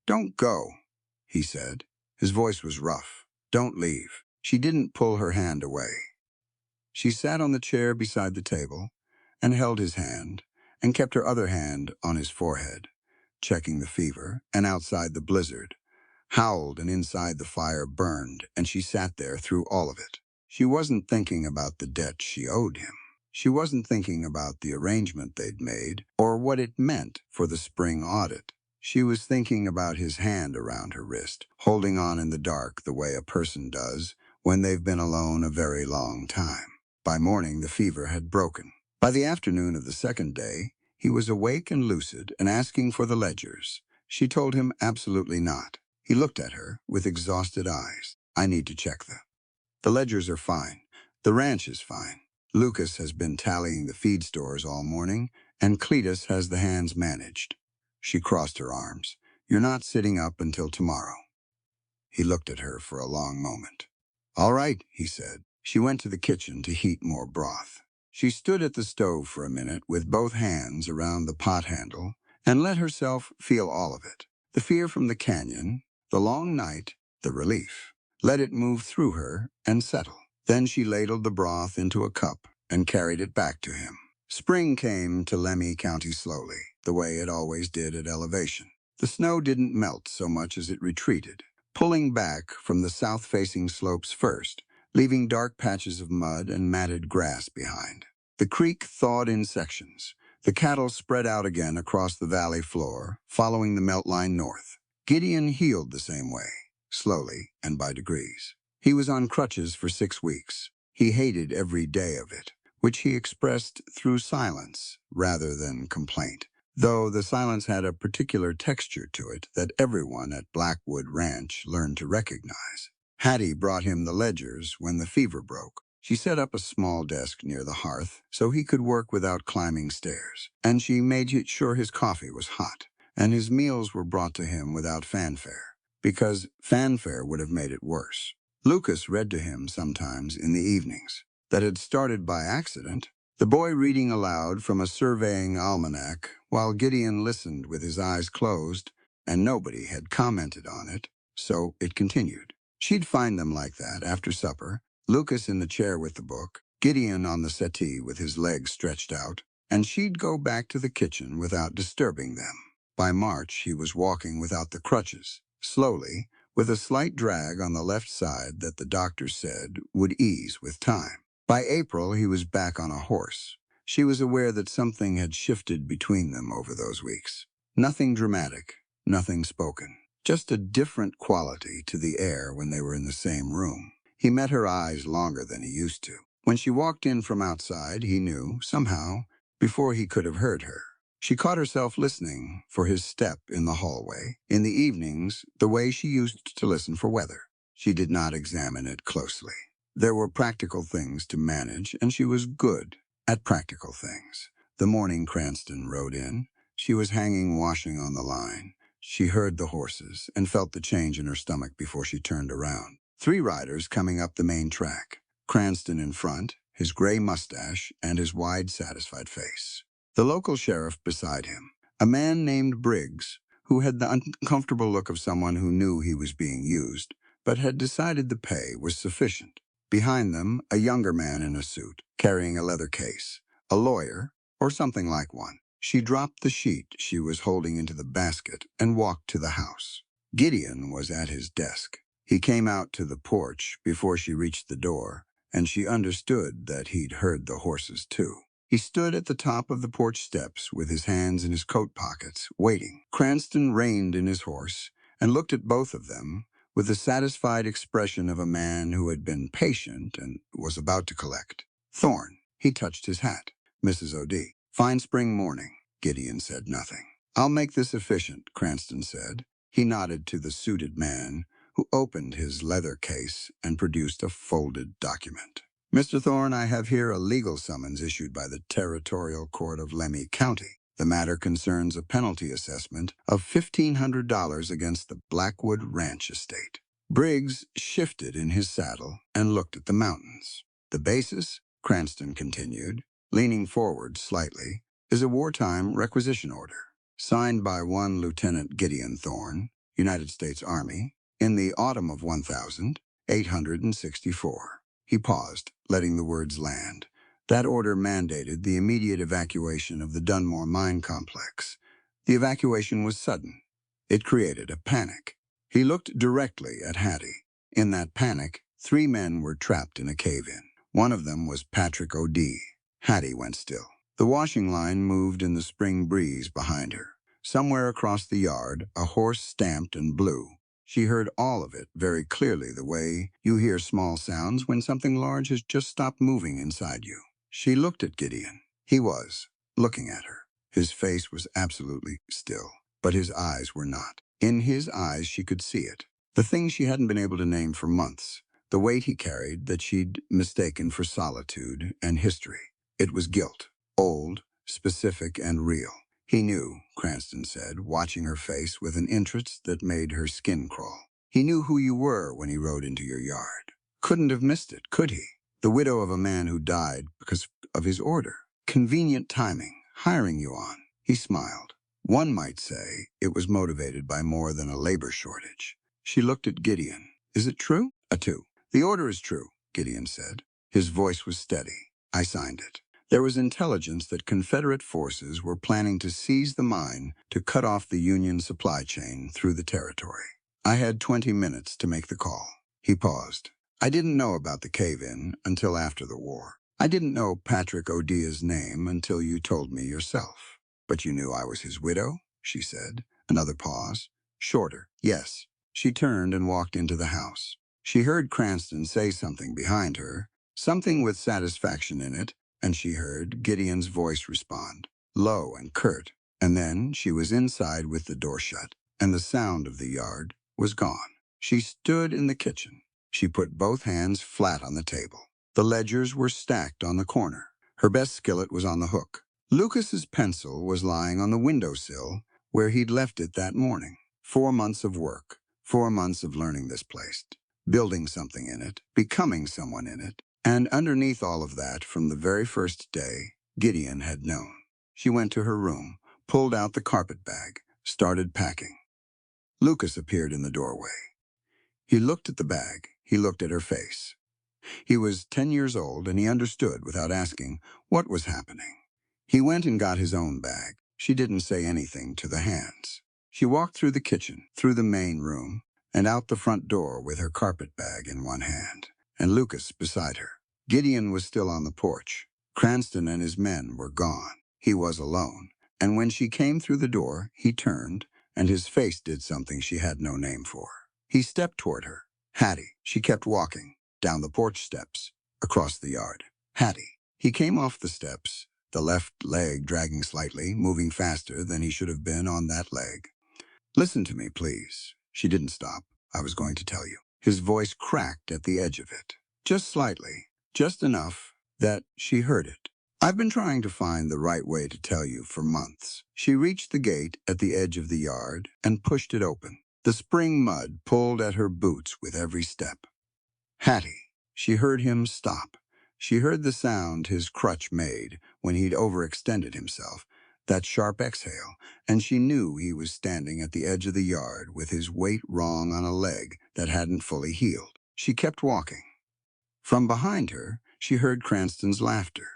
"Don't go," he said. His voice was rough. "Don't leave." She didn't pull her hand away. She sat on the chair beside the table and held his hand and kept her other hand on his forehead, checking the fever, and outside the blizzard, howled and inside the fire burned, and she sat there through all of it. She wasn't thinking about the debt she owed him. She wasn't thinking about the arrangement they'd made or what it meant for the spring audit. She was thinking about his hand around her wrist, holding on in the dark the way a person does when they've been alone a very long time. By morning, the fever had broken. By the afternoon of the second day, he was awake and lucid and asking for the ledgers. She told him absolutely not. He looked at her with exhausted eyes. "I need to check them. The ledgers are fine. The ranch is fine. Lucas has been tallying the feed stores all morning, and Cletus has the hands managed." She crossed her arms. "You're not sitting up until tomorrow." He looked at her for a long moment. "All right," he said. She went to the kitchen to heat more broth. She stood at the stove for a minute with both hands around the pot handle and let herself feel all of it. The fear from the canyon, the long night, the relief. Let it move through her and settle. Then she ladled the broth into a cup and carried it back to him. Spring came to Lemhi County slowly, the way it always did at elevation. The snow didn't melt so much as it retreated, pulling back from the south-facing slopes first, leaving dark patches of mud and matted grass behind. The creek thawed in sections. The cattle spread out again across the valley floor, following the melt line north. Gideon healed the same way, slowly and by degrees. He was on crutches for 6 weeks. He hated every day of it, which he expressed through silence rather than complaint, though the silence had a particular texture to it that everyone at Blackwood Ranch learned to recognize. Hattie brought him the ledgers when the fever broke. She set up a small desk near the hearth so he could work without climbing stairs, and she made sure his coffee was hot, and his meals were brought to him without fanfare, because fanfare would have made it worse. Lucas read to him sometimes in the evenings. That had started by accident, the boy reading aloud from a surveying almanac while Gideon listened with his eyes closed, and nobody had commented on it, so it continued. She'd find them like that after supper, Lucas in the chair with the book, Gideon on the settee with his legs stretched out, and she'd go back to the kitchen without disturbing them. By March, he was walking without the crutches, slowly, with a slight drag on the left side that the doctor said would ease with time. By April, he was back on a horse. She was aware that something had shifted between them over those weeks. Nothing dramatic, nothing spoken, just a different quality to the air when they were in the same room. He met her eyes longer than he used to. When she walked in from outside, he knew, somehow, before he could have heard her. She caught herself listening for his step in the hallway, in the evenings, the way she used to listen for weather. She did not examine it closely. There were practical things to manage, and she was good at practical things. The morning Cranston rode in, she was hanging washing on the line. She heard the horses and felt the change in her stomach before she turned around. 3 riders coming up the main track. Cranston in front, his gray mustache and his wide, satisfied face. The local sheriff beside him, a man named Briggs, who had the uncomfortable look of someone who knew he was being used, but had decided the pay was sufficient. Behind them, a younger man in a suit, carrying a leather case. A lawyer, or something like one. She dropped the sheet she was holding into the basket and walked to the house. Gideon was at his desk. He came out to the porch before she reached the door, and she understood that he'd heard the horses too. He stood at the top of the porch steps with his hands in his coat pockets, waiting. Cranston reined in his horse and looked at both of them with the satisfied expression of a man who had been patient and was about to collect. Thorne. He touched his hat. Mrs. O'D. Fine spring morning. Gideon said nothing. I'll make this efficient, Cranston said. He nodded to the suited man, who opened his leather case and produced a folded document. Mr. Thorne, I have here a legal summons issued by the Territorial Court of Lemhi County. The matter concerns a penalty assessment of $1,500 against the Blackwood Ranch estate. Briggs shifted in his saddle and looked at the mountains. The basis, Cranston continued, leaning forward slightly, is a wartime requisition order, signed by one Lieutenant Gideon Thorne, United States Army, in the autumn of 1864. He paused, letting the words land. That order mandated the immediate evacuation of the Dunmore mine complex. The evacuation was sudden. It created a panic. He looked directly at Hattie. In that panic, 3 men were trapped in a cave-in. One of them was Patrick O'D. Hattie went still. The washing line moved in the spring breeze behind her. Somewhere across the yard, a horse stamped and blew. She heard all of it very clearly, the way you hear small sounds when something large has just stopped moving inside you. She looked at Gideon. He was looking at her. His face was absolutely still, but his eyes were not. In his eyes, she could see it. The thing she hadn't been able to name for months. The weight he carried that she'd mistaken for solitude and history. It was guilt. Old, specific, and real. He knew, Cranston said, watching her face with an interest that made her skin crawl. He knew who you were when he rode into your yard. Couldn't have missed it, could he? The widow of a man who died because of his order. Convenient timing, hiring you on. He smiled. One might say it was motivated by more than a labor shortage. She looked at Gideon. Is it true? A 2. The order is true, Gideon said. His voice was steady. I signed it. There was intelligence that Confederate forces were planning to seize the mine to cut off the Union supply chain through the territory. I had 20 minutes to make the call. He paused. I didn't know about the cave-in until after the war. I didn't know Patrick O'Dia's name until you told me yourself. But you knew I was his widow, she said. Another pause. Shorter. Yes. She turned and walked into the house. She heard Cranston say something behind her, something with satisfaction in it, and she heard Gideon's voice respond, low and curt. And then she was inside with the door shut, and the sound of the yard was gone. She stood in the kitchen. She put both hands flat on the table. The ledgers were stacked on the corner. Her best skillet was on the hook. Lucas's pencil was lying on the windowsill where he'd left it that morning. 4 months of work, 4 months of learning this place, building something in it, becoming someone in it. And underneath all of that, from the very first day, Gideon had known. She went to her room, pulled out the carpet bag, started packing. Lucas appeared in the doorway. He looked at the bag. He looked at her face. He was 10 years old, and he understood, without asking, what was happening. He went and got his own bag. She didn't say anything to the hands. She walked through the kitchen, through the main room, and out the front door with her carpet bag in one hand, and Lucas beside her. Gideon was still on the porch. Cranston and his men were gone. He was alone, and when she came through the door, he turned and his face did something she had no name for. He stepped toward her. Hattie. She kept walking, down the porch steps, across the yard. Hattie. He came off the steps, the left leg dragging slightly, moving faster than he should have been on that leg. Listen to me, please. She didn't stop. I was going to tell you. His voice cracked at the edge of it. Just slightly. Just enough that she heard it. I've been trying to find the right way to tell you for months. She reached the gate at the edge of the yard and pushed it open. The spring mud pulled at her boots with every step. Hattie. She heard him stop. She heard the sound his crutch made when he'd overextended himself, that sharp exhale, and she knew he was standing at the edge of the yard with his weight wrong on a leg that hadn't fully healed. She kept walking. From behind her, she heard Cranston's laughter.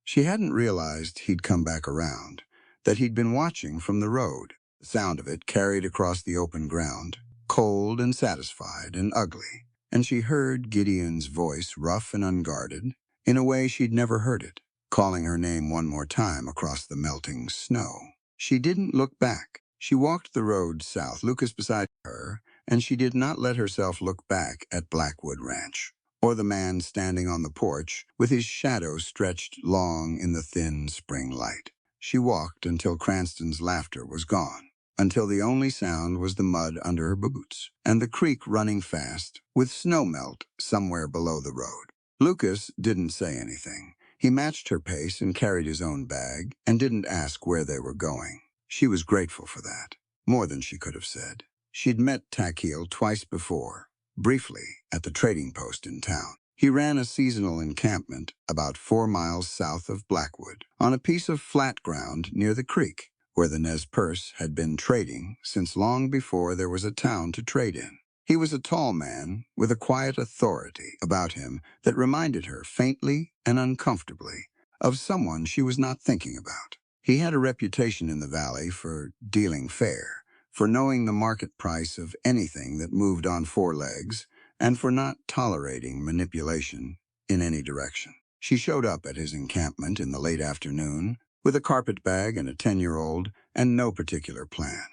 She hadn't realized he'd come back around, that he'd been watching from the road. The sound of it carried across the open ground, cold and satisfied and ugly, and she heard Gideon's voice, rough and unguarded, in a way she'd never heard it, calling her name one more time across the melting snow. She didn't look back. She walked the road south, Lucas beside her, and she did not let herself look back at Blackwood Ranch, or the man standing on the porch with his shadow stretched long in the thin spring light. She walked until Cranston's laughter was gone, until the only sound was the mud under her boots and the creek running fast with snow melt somewhere below the road. Lucas didn't say anything. He matched her pace and carried his own bag and didn't ask where they were going. She was grateful for that, more than she could have said. She'd met Takil twice before, briefly at the trading post in town. He ran a seasonal encampment about 4 miles south of Blackwood, on a piece of flat ground near the creek, where the Nez Perce had been trading since long before there was a town to trade in. He was a tall man with a quiet authority about him that reminded her faintly and uncomfortably of someone she was not thinking about. He had a reputation in the valley for dealing fair, for knowing the market price of anything that moved on 4 legs, and for not tolerating manipulation in any direction. She showed up at his encampment in the late afternoon with a carpet bag and a 10-year-old and no particular plan.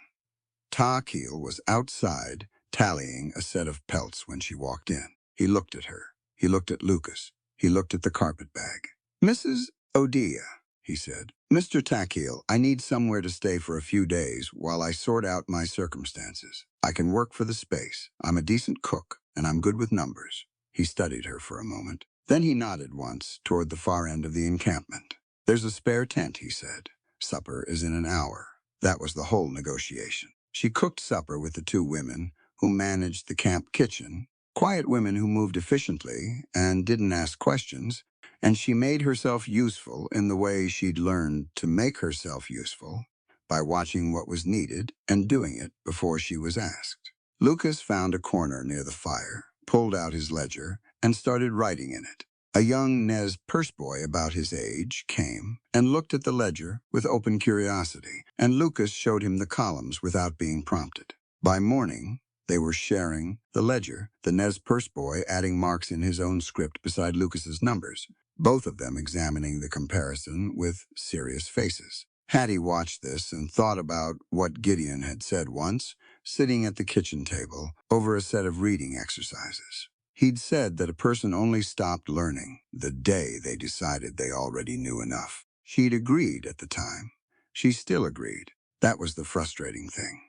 Takil was outside tallying a set of pelts when she walked in. He looked at her. He looked at Lucas. He looked at the carpet bag. "Mrs. Odia," he said. "Mr. Takil, I need somewhere to stay for a few days while I sort out my circumstances. I can work for the space. I'm a decent cook, and I'm good with numbers." He studied her for a moment. Then he nodded once toward the far end of the encampment. "There's a spare tent," he said. "Supper is in an hour." That was the whole negotiation. She cooked supper with the 2 women who managed the camp kitchen, quiet women who moved efficiently and didn't ask questions, and she made herself useful in the way she'd learned to make herself useful, by watching what was needed and doing it before she was asked. Lucas found a corner near the fire, pulled out his ledger, and started writing in it. A young Nez Perce boy about his age came and looked at the ledger with open curiosity, and Lucas showed him the columns without being prompted. By morning, they were sharing the ledger, the Nez Perce boy adding marks in his own script beside Lucas's numbers, both of them examining the comparison with serious faces. Hattie watched this and thought about what Gideon had said once, sitting at the kitchen table over a set of reading exercises. He'd said that a person only stopped learning the day they decided they already knew enough. She'd agreed at the time. She still agreed. That was the frustrating thing.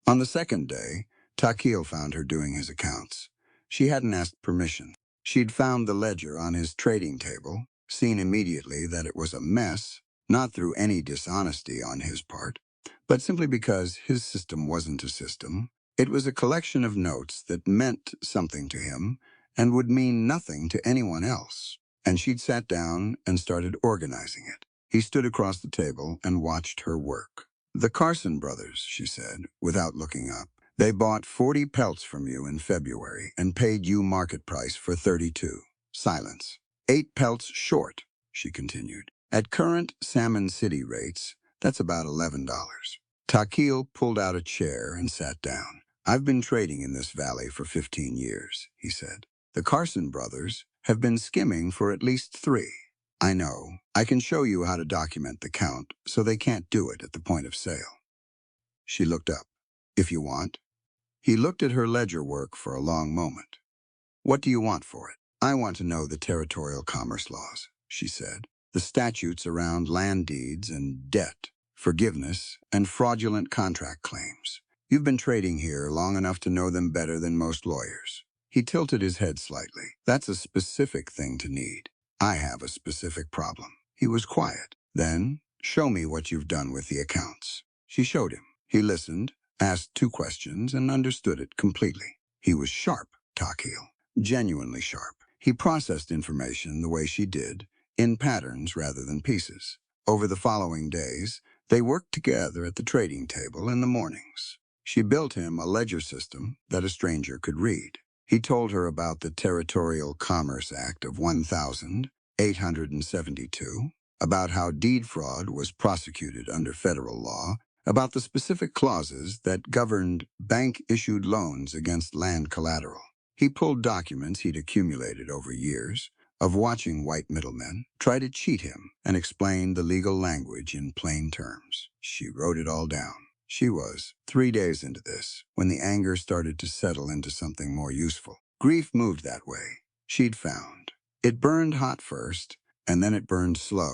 On the second day, Takil found her doing his accounts. She hadn't asked permission. She'd found the ledger on his trading table, seen immediately that it was a mess, not through any dishonesty on his part, but simply because his system wasn't a system. It was a collection of notes that meant something to him and would mean nothing to anyone else. And she'd sat down and started organizing it. He stood across the table and watched her work. "The Carson brothers," she said, without looking up. "They bought 40 pelts from you in February and paid you market price for 32. Silence. 8 pelts short," she continued. "At current Salmon City rates, that's about $11. Takil pulled out a chair and sat down. "I've been trading in this valley for 15 years, he said. "The Carson brothers have been skimming for at least 3. I know. I can show you how to document the count so they can't do it at the point of sale." She looked up. If you want. He looked at her ledger work for a long moment. What do you want for it? I want to know the territorial commerce laws, she said. The statutes around land deeds and debt, forgiveness, and fraudulent contract claims. You've been trading here long enough to know them better than most lawyers. He tilted his head slightly. That's a specific thing to need. I have a specific problem. He was quiet. Then, show me what you've done with the accounts. She showed him. He listened, asked 2 questions, and understood it completely. He was sharp, Takil. Genuinely sharp. He processed information the way she did, in patterns rather than pieces. Over the following days, they worked together at the trading table in the mornings. She built him a ledger system that a stranger could read. He told her about the Territorial Commerce Act of 1872, about how deed fraud was prosecuted under federal law, about the specific clauses that governed bank-issued loans against land collateral. He pulled documents he'd accumulated over years of watching white middlemen try to cheat him and explained the legal language in plain terms. She wrote it all down. She was 3 days into this when the anger started to settle into something more useful. Grief moved that way, she'd found. It burned hot first, and then it burned slow.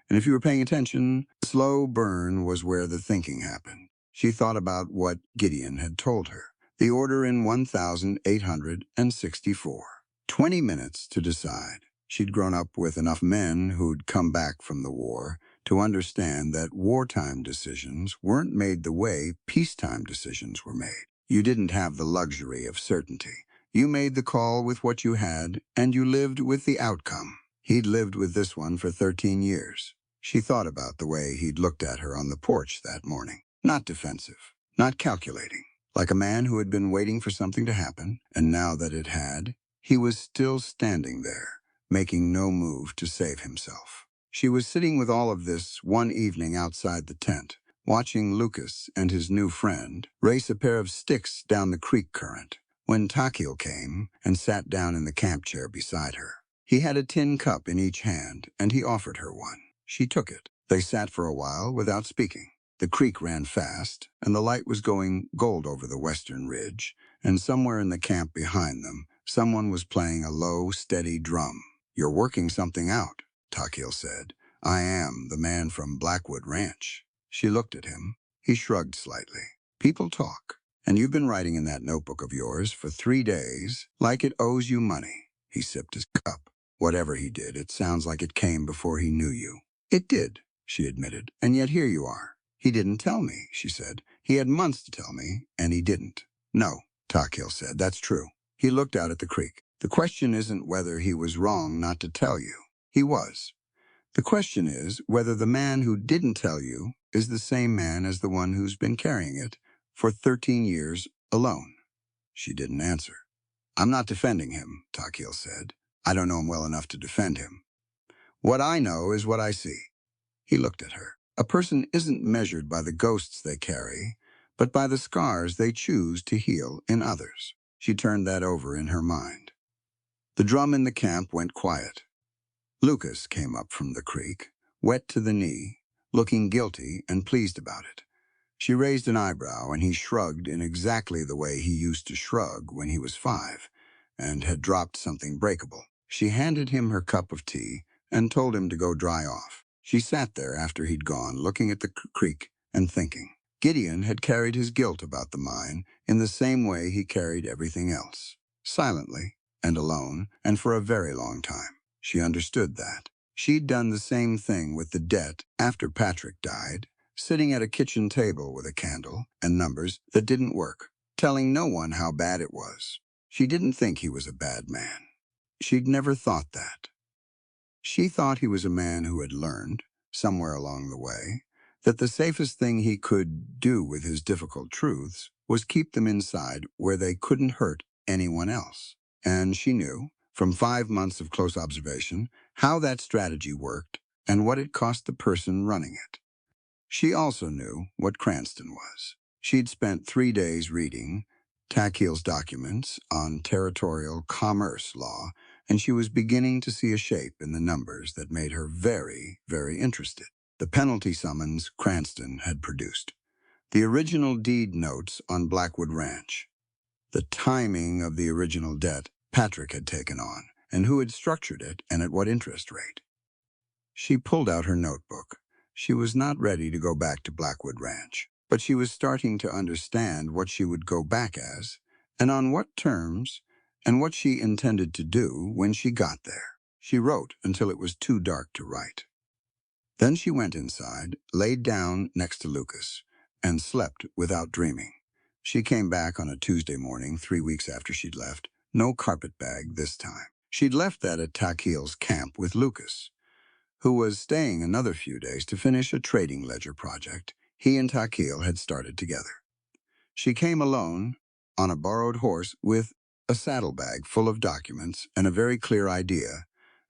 And if you were paying attention, slow burn was where the thinking happened. She thought about what Gideon had told her. The order in 1864. 20 minutes to decide. She'd grown up with enough men who'd come back from the war to understand that wartime decisions weren't made the way peacetime decisions were made. You didn't have the luxury of certainty. You made the call with what you had, and you lived with the outcome. He'd lived with this one for 13 years. She thought about the way he'd looked at her on the porch that morning. Not defensive, not calculating. Like a man who had been waiting for something to happen, and now that it had, he was still standing there, making no move to save himself. She was sitting with all of this one evening outside the tent, watching Lucas and his new friend race a pair of sticks down the creek current, when Takil came and sat down in the camp chair beside her. He had a tin cup in each hand, and he offered her one. She took it. They sat for a while without speaking. The creek ran fast, and the light was going gold over the western ridge, and somewhere in the camp behind them, someone was playing a low, steady drum. You're working something out, Takil said. I am the man from Blackwood Ranch. She looked at him. He shrugged slightly. People talk, and you've been writing in that notebook of yours for 3 days like it owes you money. He sipped his cup. Whatever he did, it sounds like it came before he knew you. It did, she admitted, and yet here you are. He didn't tell me, she said. He had months to tell me, and he didn't. No, Takil said, that's true. He looked out at the creek. The question isn't whether he was wrong not to tell you. He was. The question is whether the man who didn't tell you is the same man as the one who's been carrying it for 13 years alone. She didn't answer. I'm not defending him, Takil said. I don't know him well enough to defend him. What I know is what I see. He looked at her. A person isn't measured by the ghosts they carry, but by the scars they choose to heal in others. She turned that over in her mind. The drum in the camp went quiet. Lucas came up from the creek, wet to the knee, looking guilty and pleased about it. She raised an eyebrow, and he shrugged in exactly the way he used to shrug when he was 5 and had dropped something breakable. She handed him her cup of tea and told him to go dry off. She sat there after he'd gone, looking at the creek and thinking. Gideon had carried his guilt about the mine in the same way he carried everything else, silently and alone, and for a very long time. She understood that. She'd done the same thing with the debt after Patrick died, sitting at a kitchen table with a candle and numbers that didn't work, telling no one how bad it was. She didn't think he was a bad man. She'd never thought that. She thought he was a man who had learned, somewhere along the way, that the safest thing he could do with his difficult truths was keep them inside where they couldn't hurt anyone else. And she knew, from 5 months of close observation, how that strategy worked and what it cost the person running it. She also knew what Cranston was. She'd spent 3 days reading Takil's documents on territorial commerce law, and she was beginning to see a shape in the numbers that made her very, very interested. The penalty summons Cranston had produced. The original deed notes on Blackwood Ranch. The timing of the original debt Patrick had taken on, and who had structured it and at what interest rate. She pulled out her notebook. She was not ready to go back to Blackwood Ranch, but she was starting to understand what she would go back as, and on what terms, and what she intended to do when she got there. She wrote until it was too dark to write. Then she went inside, laid down next to Lucas, and slept without dreaming. She came back on a Tuesday morning, 3 weeks after she'd left. No carpet bag this time. She'd left that at Takil's camp with Lucas, who was staying another few days to finish a trading ledger project he and Takil had started together. She came alone, on a borrowed horse, with a saddlebag full of documents and a very clear idea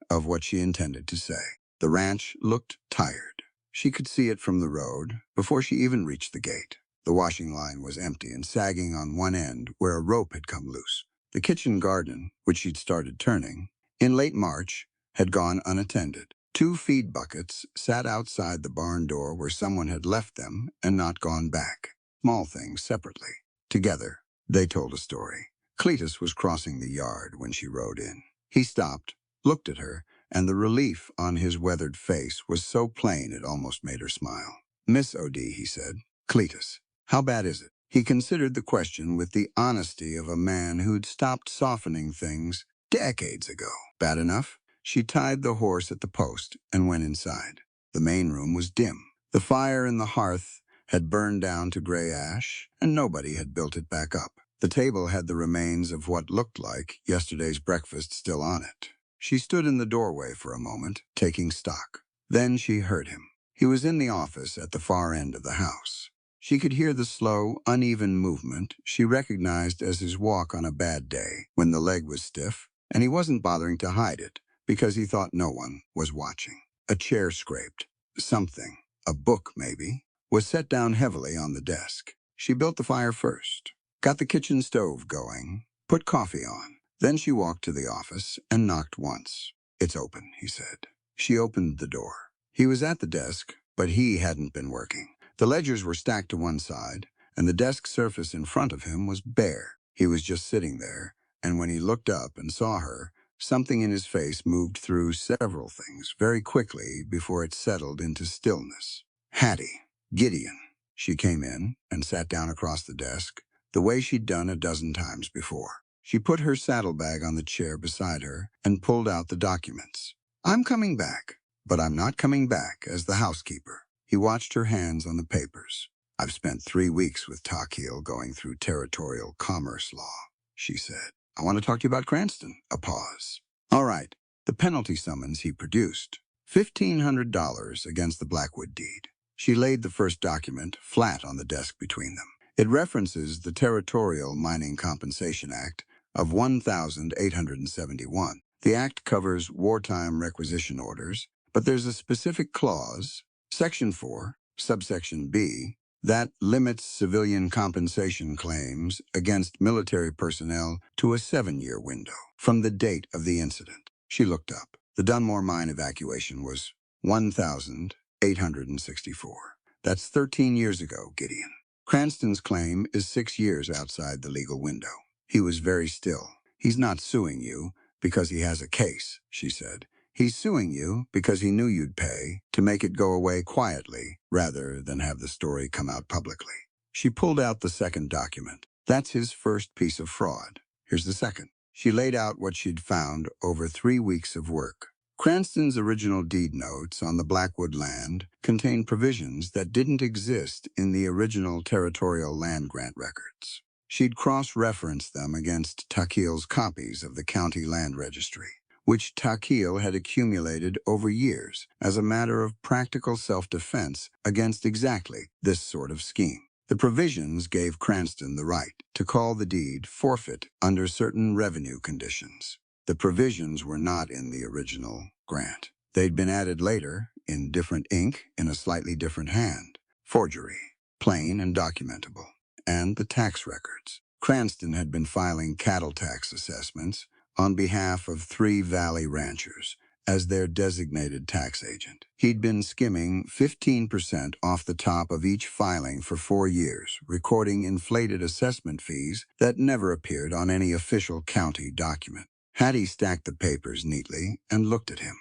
of what she intended to say. The ranch looked tired. She could see it from the road before she even reached the gate. The washing line was empty and sagging on one end where a rope had come loose. The kitchen garden, which she'd started turning, in late March, had gone unattended. 2 feed buckets sat outside the barn door where someone had left them and not gone back. Small things separately. Together, they told a story. Cletus was crossing the yard when she rode in. He stopped, looked at her, and the relief on his weathered face was so plain it almost made her smile. "Miss O.D.," he said. "Cletus, how bad is it?" He considered the question with the honesty of a man who'd stopped softening things decades ago. "Bad enough?" She tied the horse at the post and went inside. The main room was dim. The fire in the hearth had burned down to gray ash, and nobody had built it back up. The table had the remains of what looked like yesterday's breakfast still on it. She stood in the doorway for a moment, taking stock. Then she heard him. He was in the office at the far end of the house. She could hear the slow, uneven movement she recognized as his walk on a bad day, when the leg was stiff, and he wasn't bothering to hide it, because he thought no one was watching. A chair scraped. Something, a book maybe, was set down heavily on the desk. She built the fire first, got the kitchen stove going, put coffee on. Then she walked to the office and knocked once. "It's open," he said. She opened the door. He was at the desk, but he hadn't been working. The ledgers were stacked to one side, and the desk surface in front of him was bare. He was just sitting there, and when he looked up and saw her, something in his face moved through several things very quickly before it settled into stillness. Hattie, Gideon. She came in and sat down across the desk, the way she'd done a dozen times before. She put her saddlebag on the chair beside her and pulled out the documents. "I'm coming back, but I'm not coming back as the housekeeper." He watched her hands on the papers. "I've spent 3 weeks with Takil going through territorial commerce law," she said. "I want to talk to you about Cranston." A pause. "All right." The penalty summons he produced. $1,500 against the Blackwood deed. She laid the first document flat on the desk between them. It references the Territorial Mining Compensation Act of 1871. The act covers wartime requisition orders, but there's a specific clause, Section 4, subsection B, that limits civilian compensation claims against military personnel to a 7-year window from the date of the incident. She looked up. The Dunmore mine evacuation was 1,864. That's 13 years ago, Gideon. Cranston's claim is 6 years outside the legal window. He was very still. "He's not suing you because he has a case," she said. "He's suing you because he knew you'd pay to make it go away quietly rather than have the story come out publicly." She pulled out the second document. "That's his first piece of fraud. Here's the second." She laid out what she'd found over 3 weeks of work. Cranston's original deed notes on the Blackwood land contained provisions that didn't exist in the original territorial land grant records. She'd cross-referenced them against Takil's copies of the county land registry, which Takil had accumulated over years as a matter of practical self-defense against exactly this sort of scheme. The provisions gave Cranston the right to call the deed forfeit under certain revenue conditions. The provisions were not in the original grant. They'd been added later, in different ink, in a slightly different hand. Forgery, plain and documentable. And the tax records. Cranston had been filing cattle tax assessments on behalf of 3 valley ranchers, as their designated tax agent. He'd been skimming 15% off the top of each filing for 4 years, recording inflated assessment fees that never appeared on any official county document. Hattie stacked the papers neatly and looked at him.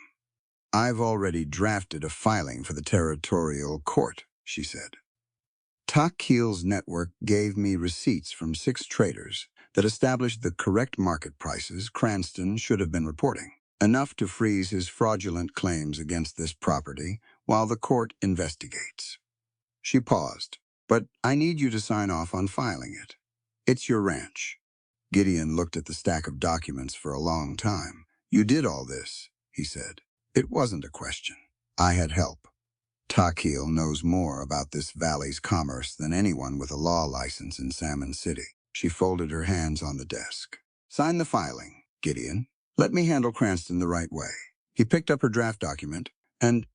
"I've already drafted a filing for the territorial court," she said. Takheel's network gave me receipts from 6 traders that established the correct market prices Cranston should have been reporting, enough to freeze his fraudulent claims against this property while the court investigates. She paused. "But I need you to sign off on filing it. It's your ranch." Gideon looked at the stack of documents for a long time. "You did all this," he said. It wasn't a question. "I had help. Takheel knows more about this valley's commerce than anyone with a law license in Salmon City." She folded her hands on the desk. "Sign the filing, Gideon. Let me handle Cranston the right way." He picked up her draft document and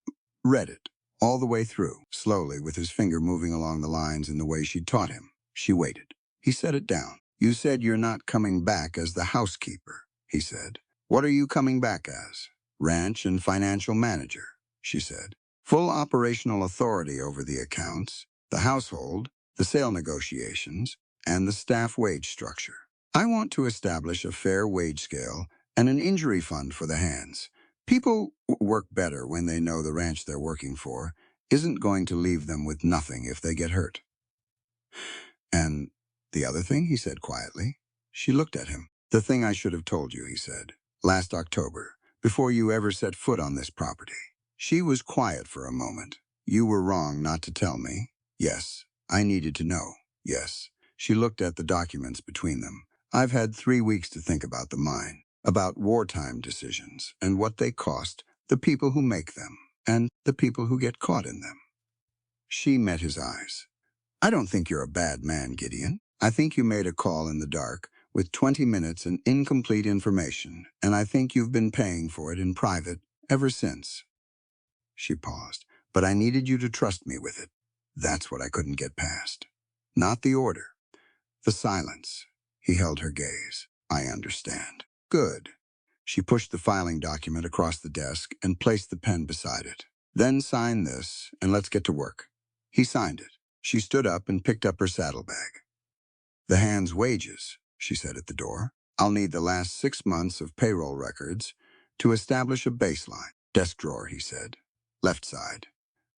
read it all the way through, slowly, with his finger moving along the lines in the way she'd taught him. She waited. He set it down. "You said you're not coming back as the housekeeper," he said. "What are you coming back as?" "Ranch and financial manager," she said. "Full operational authority over the accounts, the household, the sale negotiations, and the staff wage structure. I want to establish a fair wage scale and an injury fund for the hands. People work better when they know the ranch they're working for isn't going to leave them with nothing if they get hurt." "And the other thing," he said quietly. She looked at him. "The thing I should have told you," he said. "Last October, before you ever set foot on this property." She was quiet for a moment. "You were wrong not to tell me." "Yes, I needed to know." "Yes." She looked at the documents between them. "I've had 3 weeks to think about the mine, about wartime decisions and what they cost the people who make them and the people who get caught in them." She met his eyes. "I don't think you're a bad man, Gideon. I think you made a call in the dark with 20 minutes and incomplete information, and I think you've been paying for it in private ever since." She paused. "But I needed you to trust me with it. That's what I couldn't get past. Not the order. The silence." He held her gaze. "I understand." "Good." She pushed the filing document across the desk and placed the pen beside it. "Then sign this, and let's get to work." He signed it. She stood up and picked up her saddlebag. "The hands' wages," she said at the door. "I'll need the last 6 months of payroll records to establish a baseline." "Desk drawer," he said. "Left side."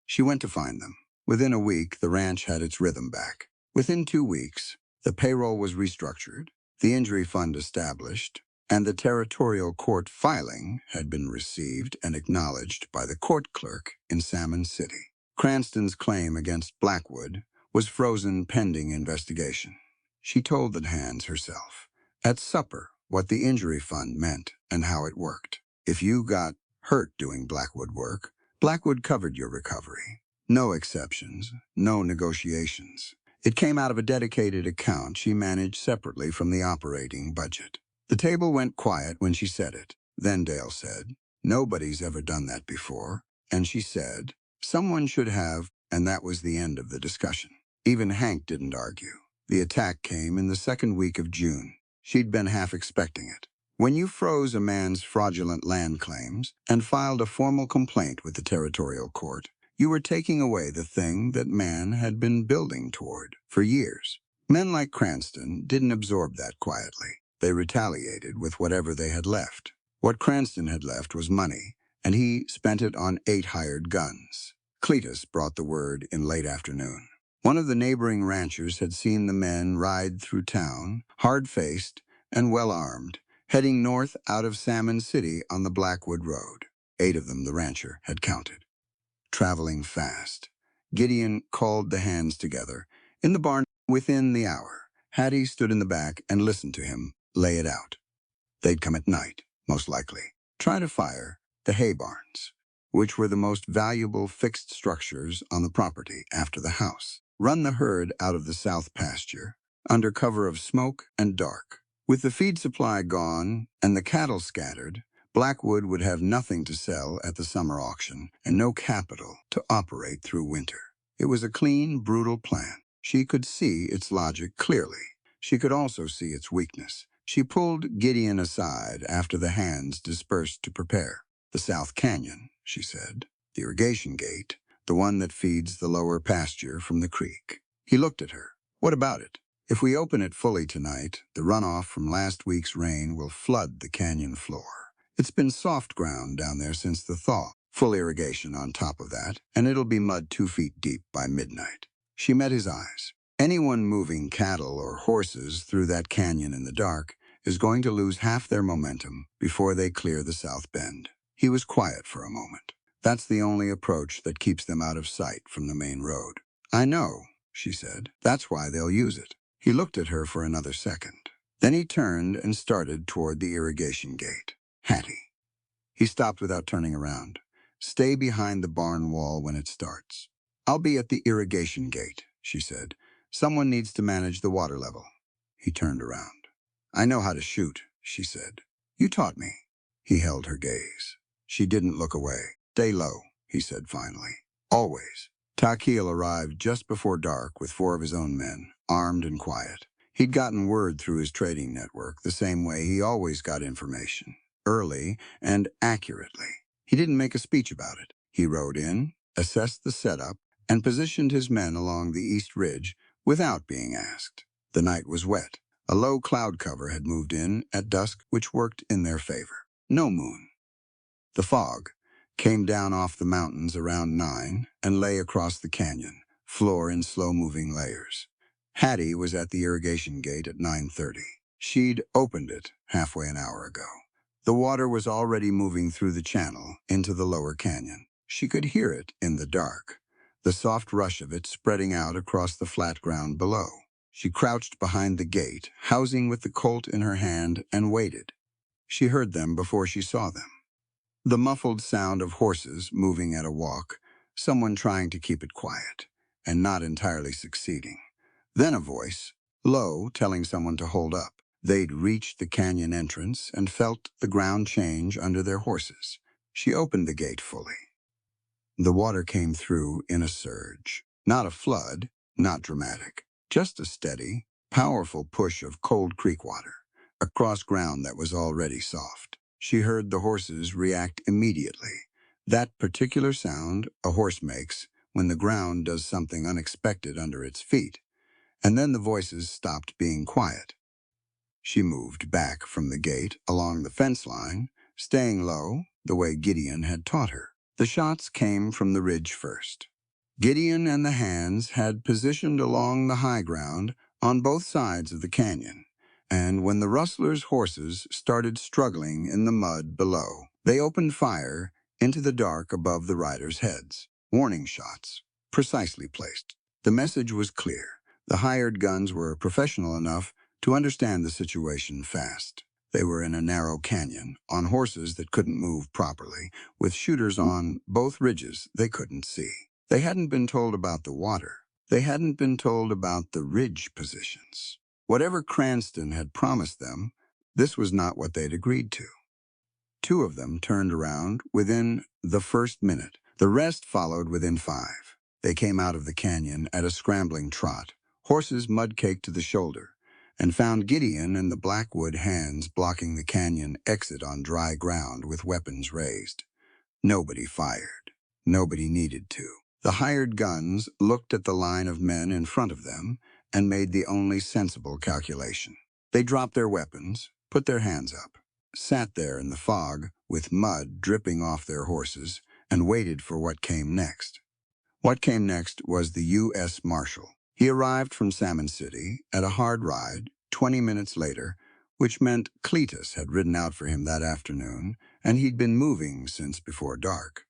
She went to find them. Within a week, the ranch had its rhythm back. Within 2 weeks, the payroll was restructured, the injury fund established, and the territorial court filing had been received and acknowledged by the court clerk in Salmon City. Cranston's claim against Blackwood was frozen pending investigation. She told the hands herself, at supper, what the injury fund meant and how it worked. If you got hurt doing Blackwood work, Blackwood covered your recovery. No exceptions, no negotiations. It came out of a dedicated account she managed separately from the operating budget. The table went quiet when she said it. Then Dale said, "Nobody's ever done that before." And she said, "Someone should have," and that was the end of the discussion. Even Hank didn't argue. The attack came in the second week of June. She'd been half expecting it. When you froze a man's fraudulent land claims and filed a formal complaint with the territorial court, you were taking away the thing that man had been building toward for years. Men like Cranston didn't absorb that quietly. They retaliated with whatever they had left. What Cranston had left was money, and he spent it on 8 hired guns. Cletus brought the word in late afternoon. One of the neighboring ranchers had seen the men ride through town, hard-faced and well-armed, heading north out of Salmon City on the Blackwood Road. 8 of them, the rancher had counted. Traveling fast. Gideon called the hands together. In the barn within the hour, Hattie stood in the back and listened to him lay it out. They'd come at night, most likely. Try to fire the hay barns, which were the most valuable fixed structures on the property after the house. Run the herd out of the south pasture, under cover of smoke and dark. With the feed supply gone and the cattle scattered, Blackwood would have nothing to sell at the summer auction and no capital to operate through winter. It was a clean, brutal plan. She could see its logic clearly. She could also see its weakness. She pulled Gideon aside after the hands dispersed to prepare. "The South Canyon," she said. "The irrigation gate, the one that feeds the lower pasture from the creek." He looked at her. "What about it? If we open it fully tonight, the runoff from last week's rain will flood the canyon floor. It's been soft ground down there since the thaw. Full irrigation on top of that, and it'll be mud 2 feet deep by midnight." She met his eyes. Anyone moving cattle or horses through that canyon in the dark is going to lose half their momentum before they clear the south bend. He was quiet for a moment. "That's the only approach that keeps them out of sight from the main road." "I know," she said. "That's why they'll use it." He looked at her for another second. Then he turned and started toward the irrigation gate. "Hattie." He stopped without turning around. "Stay behind the barn wall when it starts." "I'll be at the irrigation gate," she said. "Someone needs to manage the water level." He turned around. "I know how to shoot," she said. "You taught me." He held her gaze. She didn't look away. "Stay low," he said finally. "Always." Takil arrived just before dark with 4 of his own men, armed and quiet. He'd gotten word through his trading network the same way he always got information, early and accurately. He didn't make a speech about it. He rode in, assessed the setup, and positioned his men along the east ridge without being asked. The night was wet. A low cloud cover had moved in at dusk, which worked in their favor. No moon. The fog came down off the mountains around 9 and lay across the canyon, floor in slow-moving layers. Hattie was at the irrigation gate at 9:30. She'd opened it halfway an hour ago. The water was already moving through the channel into the lower canyon. She could hear it in the dark, the soft rush of it spreading out across the flat ground below. She crouched behind the gate, housing with the colt in her hand, and waited. She heard them before she saw them. The muffled sound of horses moving at a walk, someone trying to keep it quiet, and not entirely succeeding. Then a voice, low, telling someone to hold up. They'd reached the canyon entrance and felt the ground change under their horses. She opened the gate fully. The water came through in a surge. Not a flood, not dramatic. Just a steady, powerful push of cold creek water across ground that was already soft. She heard the horses react immediately. That particular sound a horse makes when the ground does something unexpected under its feet. And then the voices stopped being quiet. She moved back from the gate along the fence line, staying low the way Gideon had taught her. The shots came from the ridge first. Gideon and the hands had positioned along the high ground on both sides of the canyon, and when the rustlers' horses started struggling in the mud below, they opened fire into the dark above the riders' heads. Warning shots, precisely placed. The message was clear. The hired guns were professional enough to understand the situation fast. They were in a narrow canyon, on horses that couldn't move properly, with shooters on both ridges they couldn't see. They hadn't been told about the water. They hadn't been told about the ridge positions. Whatever Cranston had promised them, this was not what they'd agreed to. 2 of them turned around within the first minute. The rest followed within 5. They came out of the canyon at a scrambling trot, horses mud-caked to the shoulder, and found Gideon and the Blackwood hands blocking the canyon exit on dry ground with weapons raised. Nobody fired. Nobody needed to. The hired guns looked at the line of men in front of them and made the only sensible calculation. They dropped their weapons, put their hands up, sat there in the fog with mud dripping off their horses, and waited for what came next. What came next was the U.S. Marshal. He arrived from Salmon City at a hard ride 20 minutes later, which meant Cletus had ridden out for him that afternoon, and he'd been moving since before dark.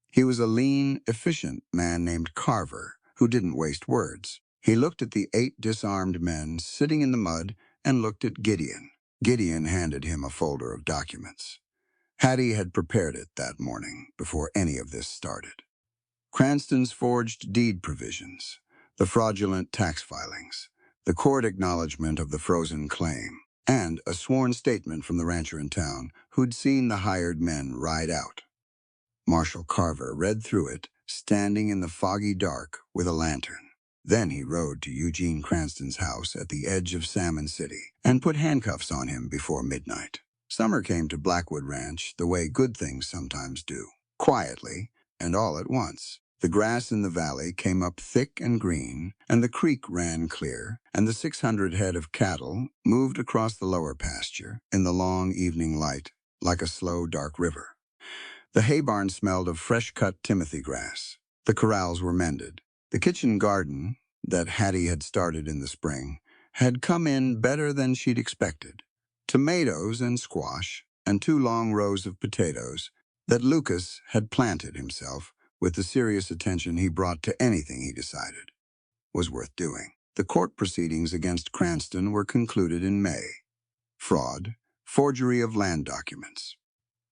He was a lean, efficient man named Carver, who didn't waste words. He looked at the 8 disarmed men sitting in the mud and looked at Gideon. Gideon handed him a folder of documents. Hattie had prepared it that morning before any of this started. Cranston's forged deed provisions, the fraudulent tax filings, the court acknowledgement of the frozen claim, and a sworn statement from the rancher in town who'd seen the hired men ride out. Marshal Carver read through it, standing in the foggy dark with a lantern. Then he rode to Eugene Cranston's house at the edge of Salmon City and put handcuffs on him before midnight. Summer came to Blackwood Ranch the way good things sometimes do, quietly and all at once. The grass in the valley came up thick and green, and the creek ran clear, and the 600 head of cattle moved across the lower pasture in the long evening light like a slow, dark river. The hay barn smelled of fresh-cut timothy grass. The corrals were mended. The kitchen garden that Hattie had started in the spring had come in better than she'd expected. Tomatoes and squash, and 2 long rows of potatoes that Lucas had planted himself with the serious attention he brought to anything he decided was worth doing. The court proceedings against Cranston were concluded in May. Fraud, forgery of land documents,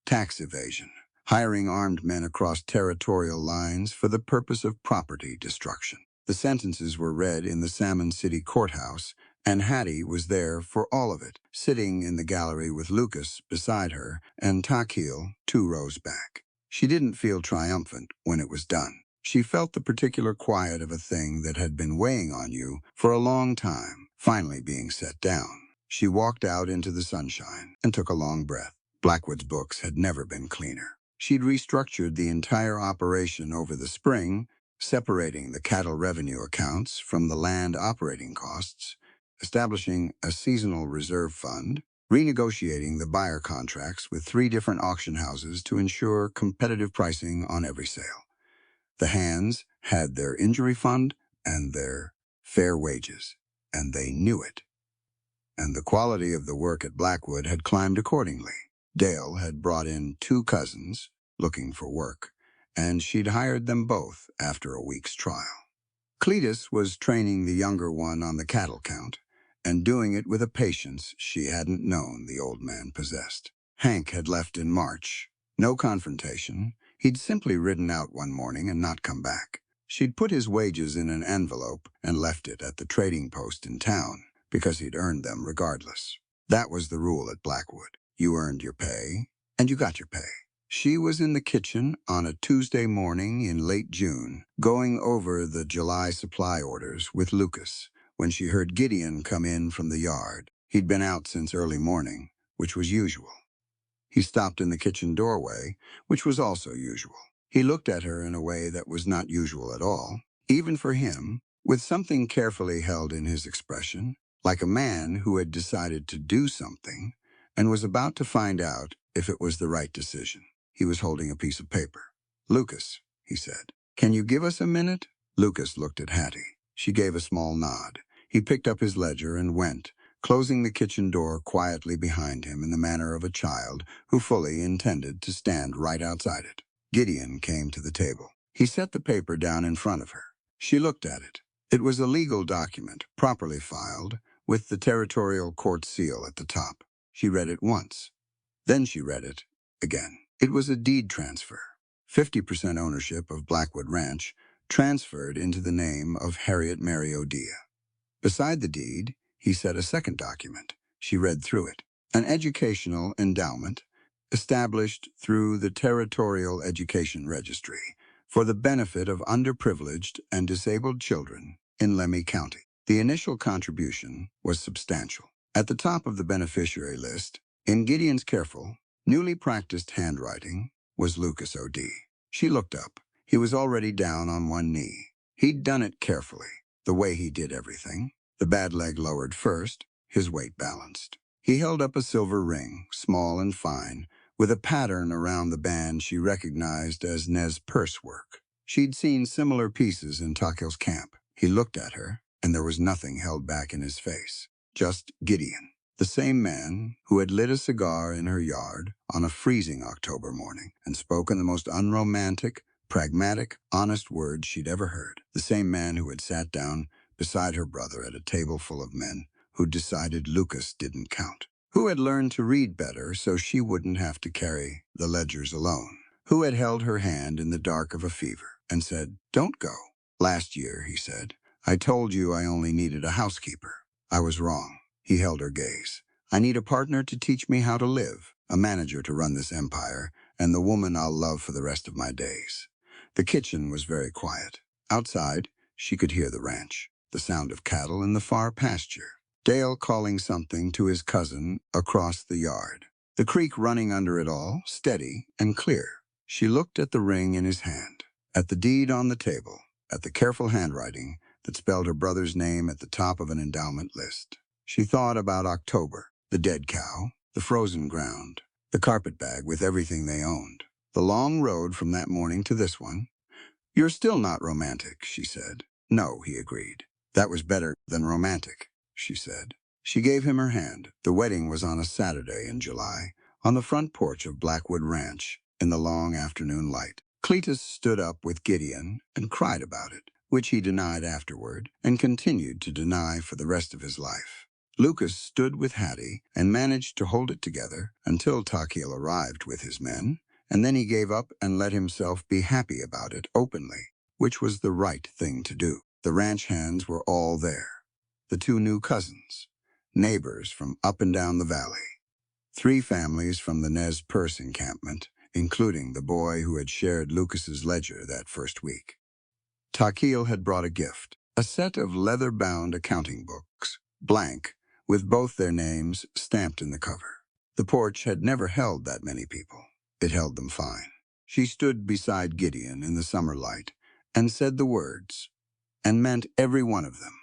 tax evasion, hiring armed men across territorial lines for the purpose of property destruction. The sentences were read in the Salmon City courthouse, and Hattie was there for all of it, sitting in the gallery with Lucas beside her and Takil 2 rows back. She didn't feel triumphant when it was done. She felt the particular quiet of a thing that had been weighing on you for a long time, finally being set down. She walked out into the sunshine and took a long breath. Blackwood's books had never been cleaner. She'd restructured the entire operation over the spring, separating the cattle revenue accounts from the land operating costs, establishing a seasonal reserve fund, renegotiating the buyer contracts with 3 different auction houses to ensure competitive pricing on every sale. The hands had their injury fund and their fair wages, and they knew it. And the quality of the work at Blackwood had climbed accordingly. Dale had brought in 2 cousins looking for work, and she'd hired them both after a week's trial. Cletus was training the younger one on the cattle count, and doing it with a patience she hadn't known the old man possessed. Hank had left in March. No confrontation. He'd simply ridden out one morning and not come back. She'd put his wages in an envelope and left it at the trading post in town, because he'd earned them regardless. That was the rule at Blackwood. You earned your pay, and you got your pay. She was in the kitchen on a Tuesday morning in late June, going over the July supply orders with Lucas, when she heard Gideon come in from the yard. He'd been out since early morning, which was usual. He stopped in the kitchen doorway, which was also usual. He looked at her in a way that was not usual at all, even for him, with something carefully held in his expression, like a man who had decided to do something and was about to find out if it was the right decision. He was holding a piece of paper. "Lucas," he said, "can you give us a minute?" Lucas looked at Hattie. She gave a small nod. He picked up his ledger and went, closing the kitchen door quietly behind him in the manner of a child who fully intended to stand right outside it. Gideon came to the table. He set the paper down in front of her. She looked at it. It was a legal document, properly filed, with the territorial court seal at the top. She read it once. Then she read it again. It was a deed transfer. 50% ownership of Blackwood Ranch transferred into the name of Harriet Mary O'Dia. Beside the deed, he set a second document. She read through it. An educational endowment established through the Territorial Education Registry for the benefit of underprivileged and disabled children in Lemhi County. The initial contribution was substantial. At the top of the beneficiary list, in Gideon's careful, newly practiced handwriting, was Lucas O.D. She looked up. He was already down on one knee. He'd done it carefully, the way he did everything. The bad leg lowered first, his weight balanced. He held up a silver ring, small and fine, with a pattern around the band she recognized as Nez Perce work. She'd seen similar pieces in Takil's camp. He looked at her, and there was nothing held back in his face. Just Gideon, the same man who had lit a cigar in her yard on a freezing October morning and spoken the most unromantic, pragmatic, honest words she'd ever heard. The same man who had sat down beside her brother at a table full of men who'd decided Lucas didn't count. Who had learned to read better so she wouldn't have to carry the ledgers alone. Who had held her hand in the dark of a fever and said, "Don't go." "Last year," he said, "I told you I only needed a housekeeper. I was wrong." He held her gaze. "I need a partner to teach me how to live, a manager to run this empire, and the woman I'll love for the rest of my days." The kitchen was very quiet. Outside, she could hear the ranch, the sound of cattle in the far pasture, Dale calling something to his cousin across the yard. the creek running under it all, steady and clear. She looked at the ring in his hand, at the deed on the table, at the careful handwriting that spelled her brother's name at the top of an endowment list. She thought about October, the dead cow, the frozen ground, the carpetbag with everything they owned, the long road from that morning to this one. "You're still not romantic," she said. "No," he agreed. "That was better than romantic," she said. She gave him her hand. The wedding was on a Saturday in July, on the front porch of Blackwood Ranch, in the long afternoon light. Cletus stood up with Gideon and cried about it, which he denied afterward, and continued to deny for the rest of his life. Lucas stood with Hattie and managed to hold it together until Takil arrived with his men, and then he gave up and let himself be happy about it openly, which was the right thing to do. The ranch hands were all there. The two new cousins, neighbors from up and down the valley. 3 families from the Nez Perce encampment, including the boy who had shared Lucas's ledger that first week. Takil had brought a gift, a set of leather-bound accounting books, blank, with both their names stamped in the cover. The porch had never held that many people. It held them fine. She stood beside Gideon in the summer light and said the words, and meant every one of them.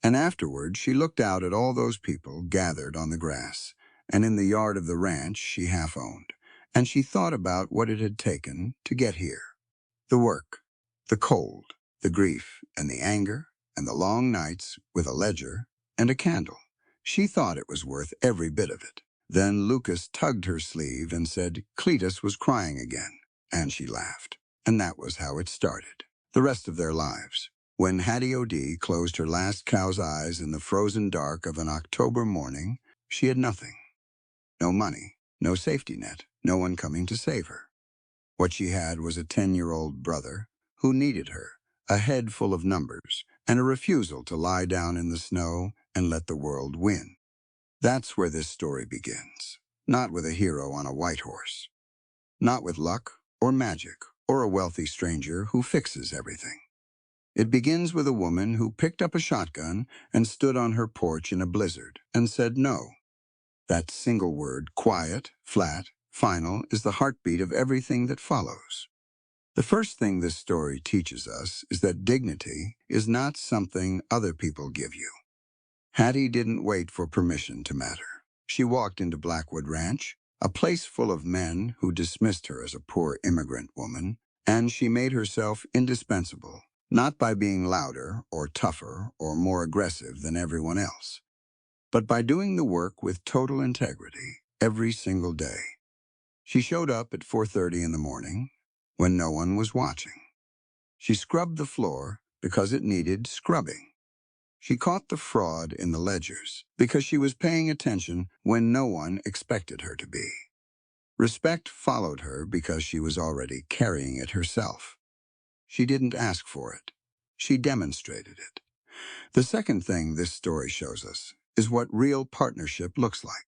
And afterward she looked out at all those people gathered on the grass and in the yard of the ranch she half owned, and she thought about what it had taken to get here. The work, the cold, the grief and the anger, and the long nights with a ledger and a candle. She thought it was worth every bit of it. Then Lucas tugged her sleeve and said Cletus was crying again, and she laughed. And that was how it started. The rest of their lives. When Hattie O'D closed her last cow's eyes in the frozen dark of an October morning, she had nothing. No money, no safety net, no one coming to save her. What she had was a 10-year-old brother who needed her, a head full of numbers, and a refusal to lie down in the snow and let the world win. That's where this story begins. Not with a hero on a white horse. Not with luck or magic or a wealthy stranger who fixes everything. It begins with a woman who picked up a shotgun and stood on her porch in a blizzard and said no. That single word, quiet, flat, final, is the heartbeat of everything that follows. The first thing this story teaches us is that dignity is not something other people give you. Hattie didn't wait for permission to matter. She walked into Blackwood Ranch, a place full of men who dismissed her as a poor immigrant woman, and she made herself indispensable, not by being louder or tougher or more aggressive than everyone else, but by doing the work with total integrity every single day. She showed up at 4:30 in the morning when no one was watching. She scrubbed the floor because it needed scrubbing. She caught the fraud in the ledgers because she was paying attention when no one expected her to be. Respect followed her because she was already carrying it herself. She didn't ask for it. She demonstrated it. The second thing this story shows us is what real partnership looks like.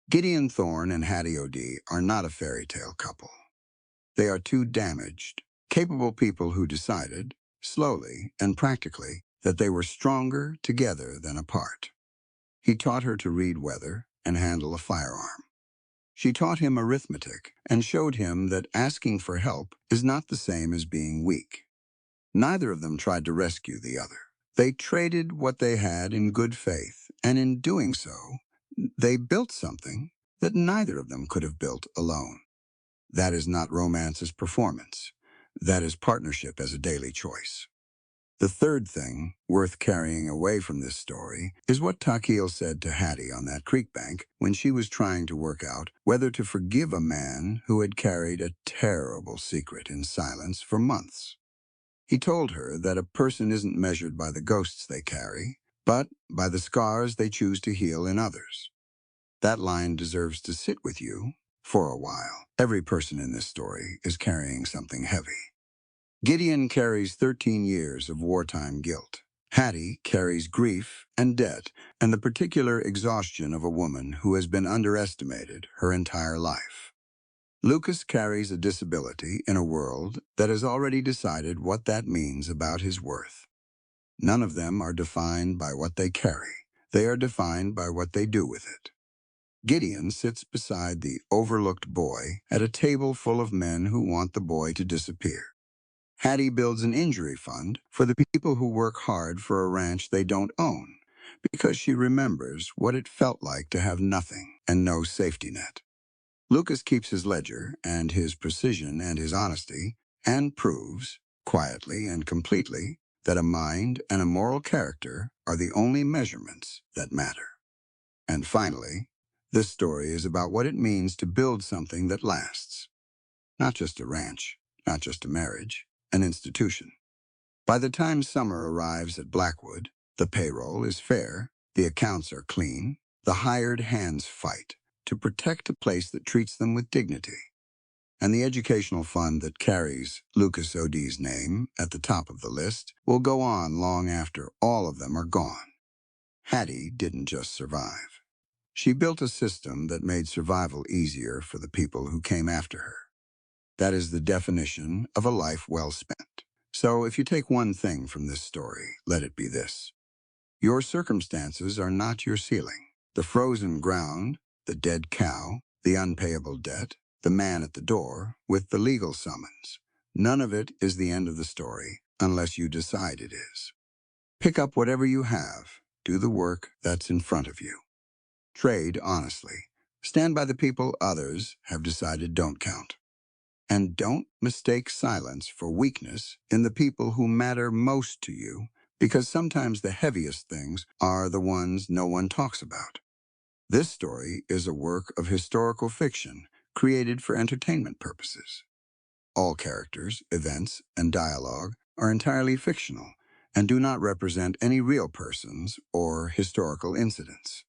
Gideon Thorne and Hattie O'D are not a fairy tale couple. They are 2 damaged, capable people who decided, slowly and practically, that they were stronger together than apart. He taught her to read weather and handle a firearm. She taught him arithmetic and showed him that asking for help is not the same as being weak. Neither of them tried to rescue the other. They traded what they had in good faith, and in doing so, they built something that neither of them could have built alone. That is not romance as performance. That is partnership as a daily choice. The third thing worth carrying away from this story is what Takil said to Hattie on that creek bank when she was trying to work out whether to forgive a man who had carried a terrible secret in silence for months. He told her that a person isn't measured by the ghosts they carry, but by the scars they choose to heal in others. That line deserves to sit with you for a while. Every person in this story is carrying something heavy. Gideon carries 13 years of wartime guilt. Hattie carries grief and debt and the particular exhaustion of a woman who has been underestimated her entire life. Lucas carries a disability in a world that has already decided what that means about his worth. None of them are defined by what they carry. They are defined by what they do with it. Gideon sits beside the overlooked boy at a table full of men who want the boy to disappear. Hattie builds an injury fund for the people who work hard for a ranch they don't own, because she remembers what it felt like to have nothing and no safety net. Lucas keeps his ledger and his precision and his honesty and proves, quietly and completely, that a mind and a moral character are the only measurements that matter. And finally, this story is about what it means to build something that lasts. Not just a ranch, not just a marriage, an institution. By the time summer arrives at Blackwood, the payroll is fair, the accounts are clean, the hired hands fight to protect a place that treats them with dignity. And the educational fund that carries Lucas O.D.'s name at the top of the list will go on long after all of them are gone. Hattie didn't just survive. She built a system that made survival easier for the people who came after her. That is the definition of a life well spent. So if you take one thing from this story, let it be this. Your circumstances are not your ceiling. The frozen ground, the dead cow, the unpayable debt, the man at the door with the legal summons. None of it is the end of the story unless you decide it is. Pick up whatever you have. Do the work that's in front of you. Trade honestly. Stand by the people others have decided don't count. And don't mistake silence for weakness in the people who matter most to you, because sometimes the heaviest things are the ones no one talks about. This story is a work of historical fiction created for entertainment purposes. All characters, events, and dialogue are entirely fictional and do not represent any real persons or historical incidents.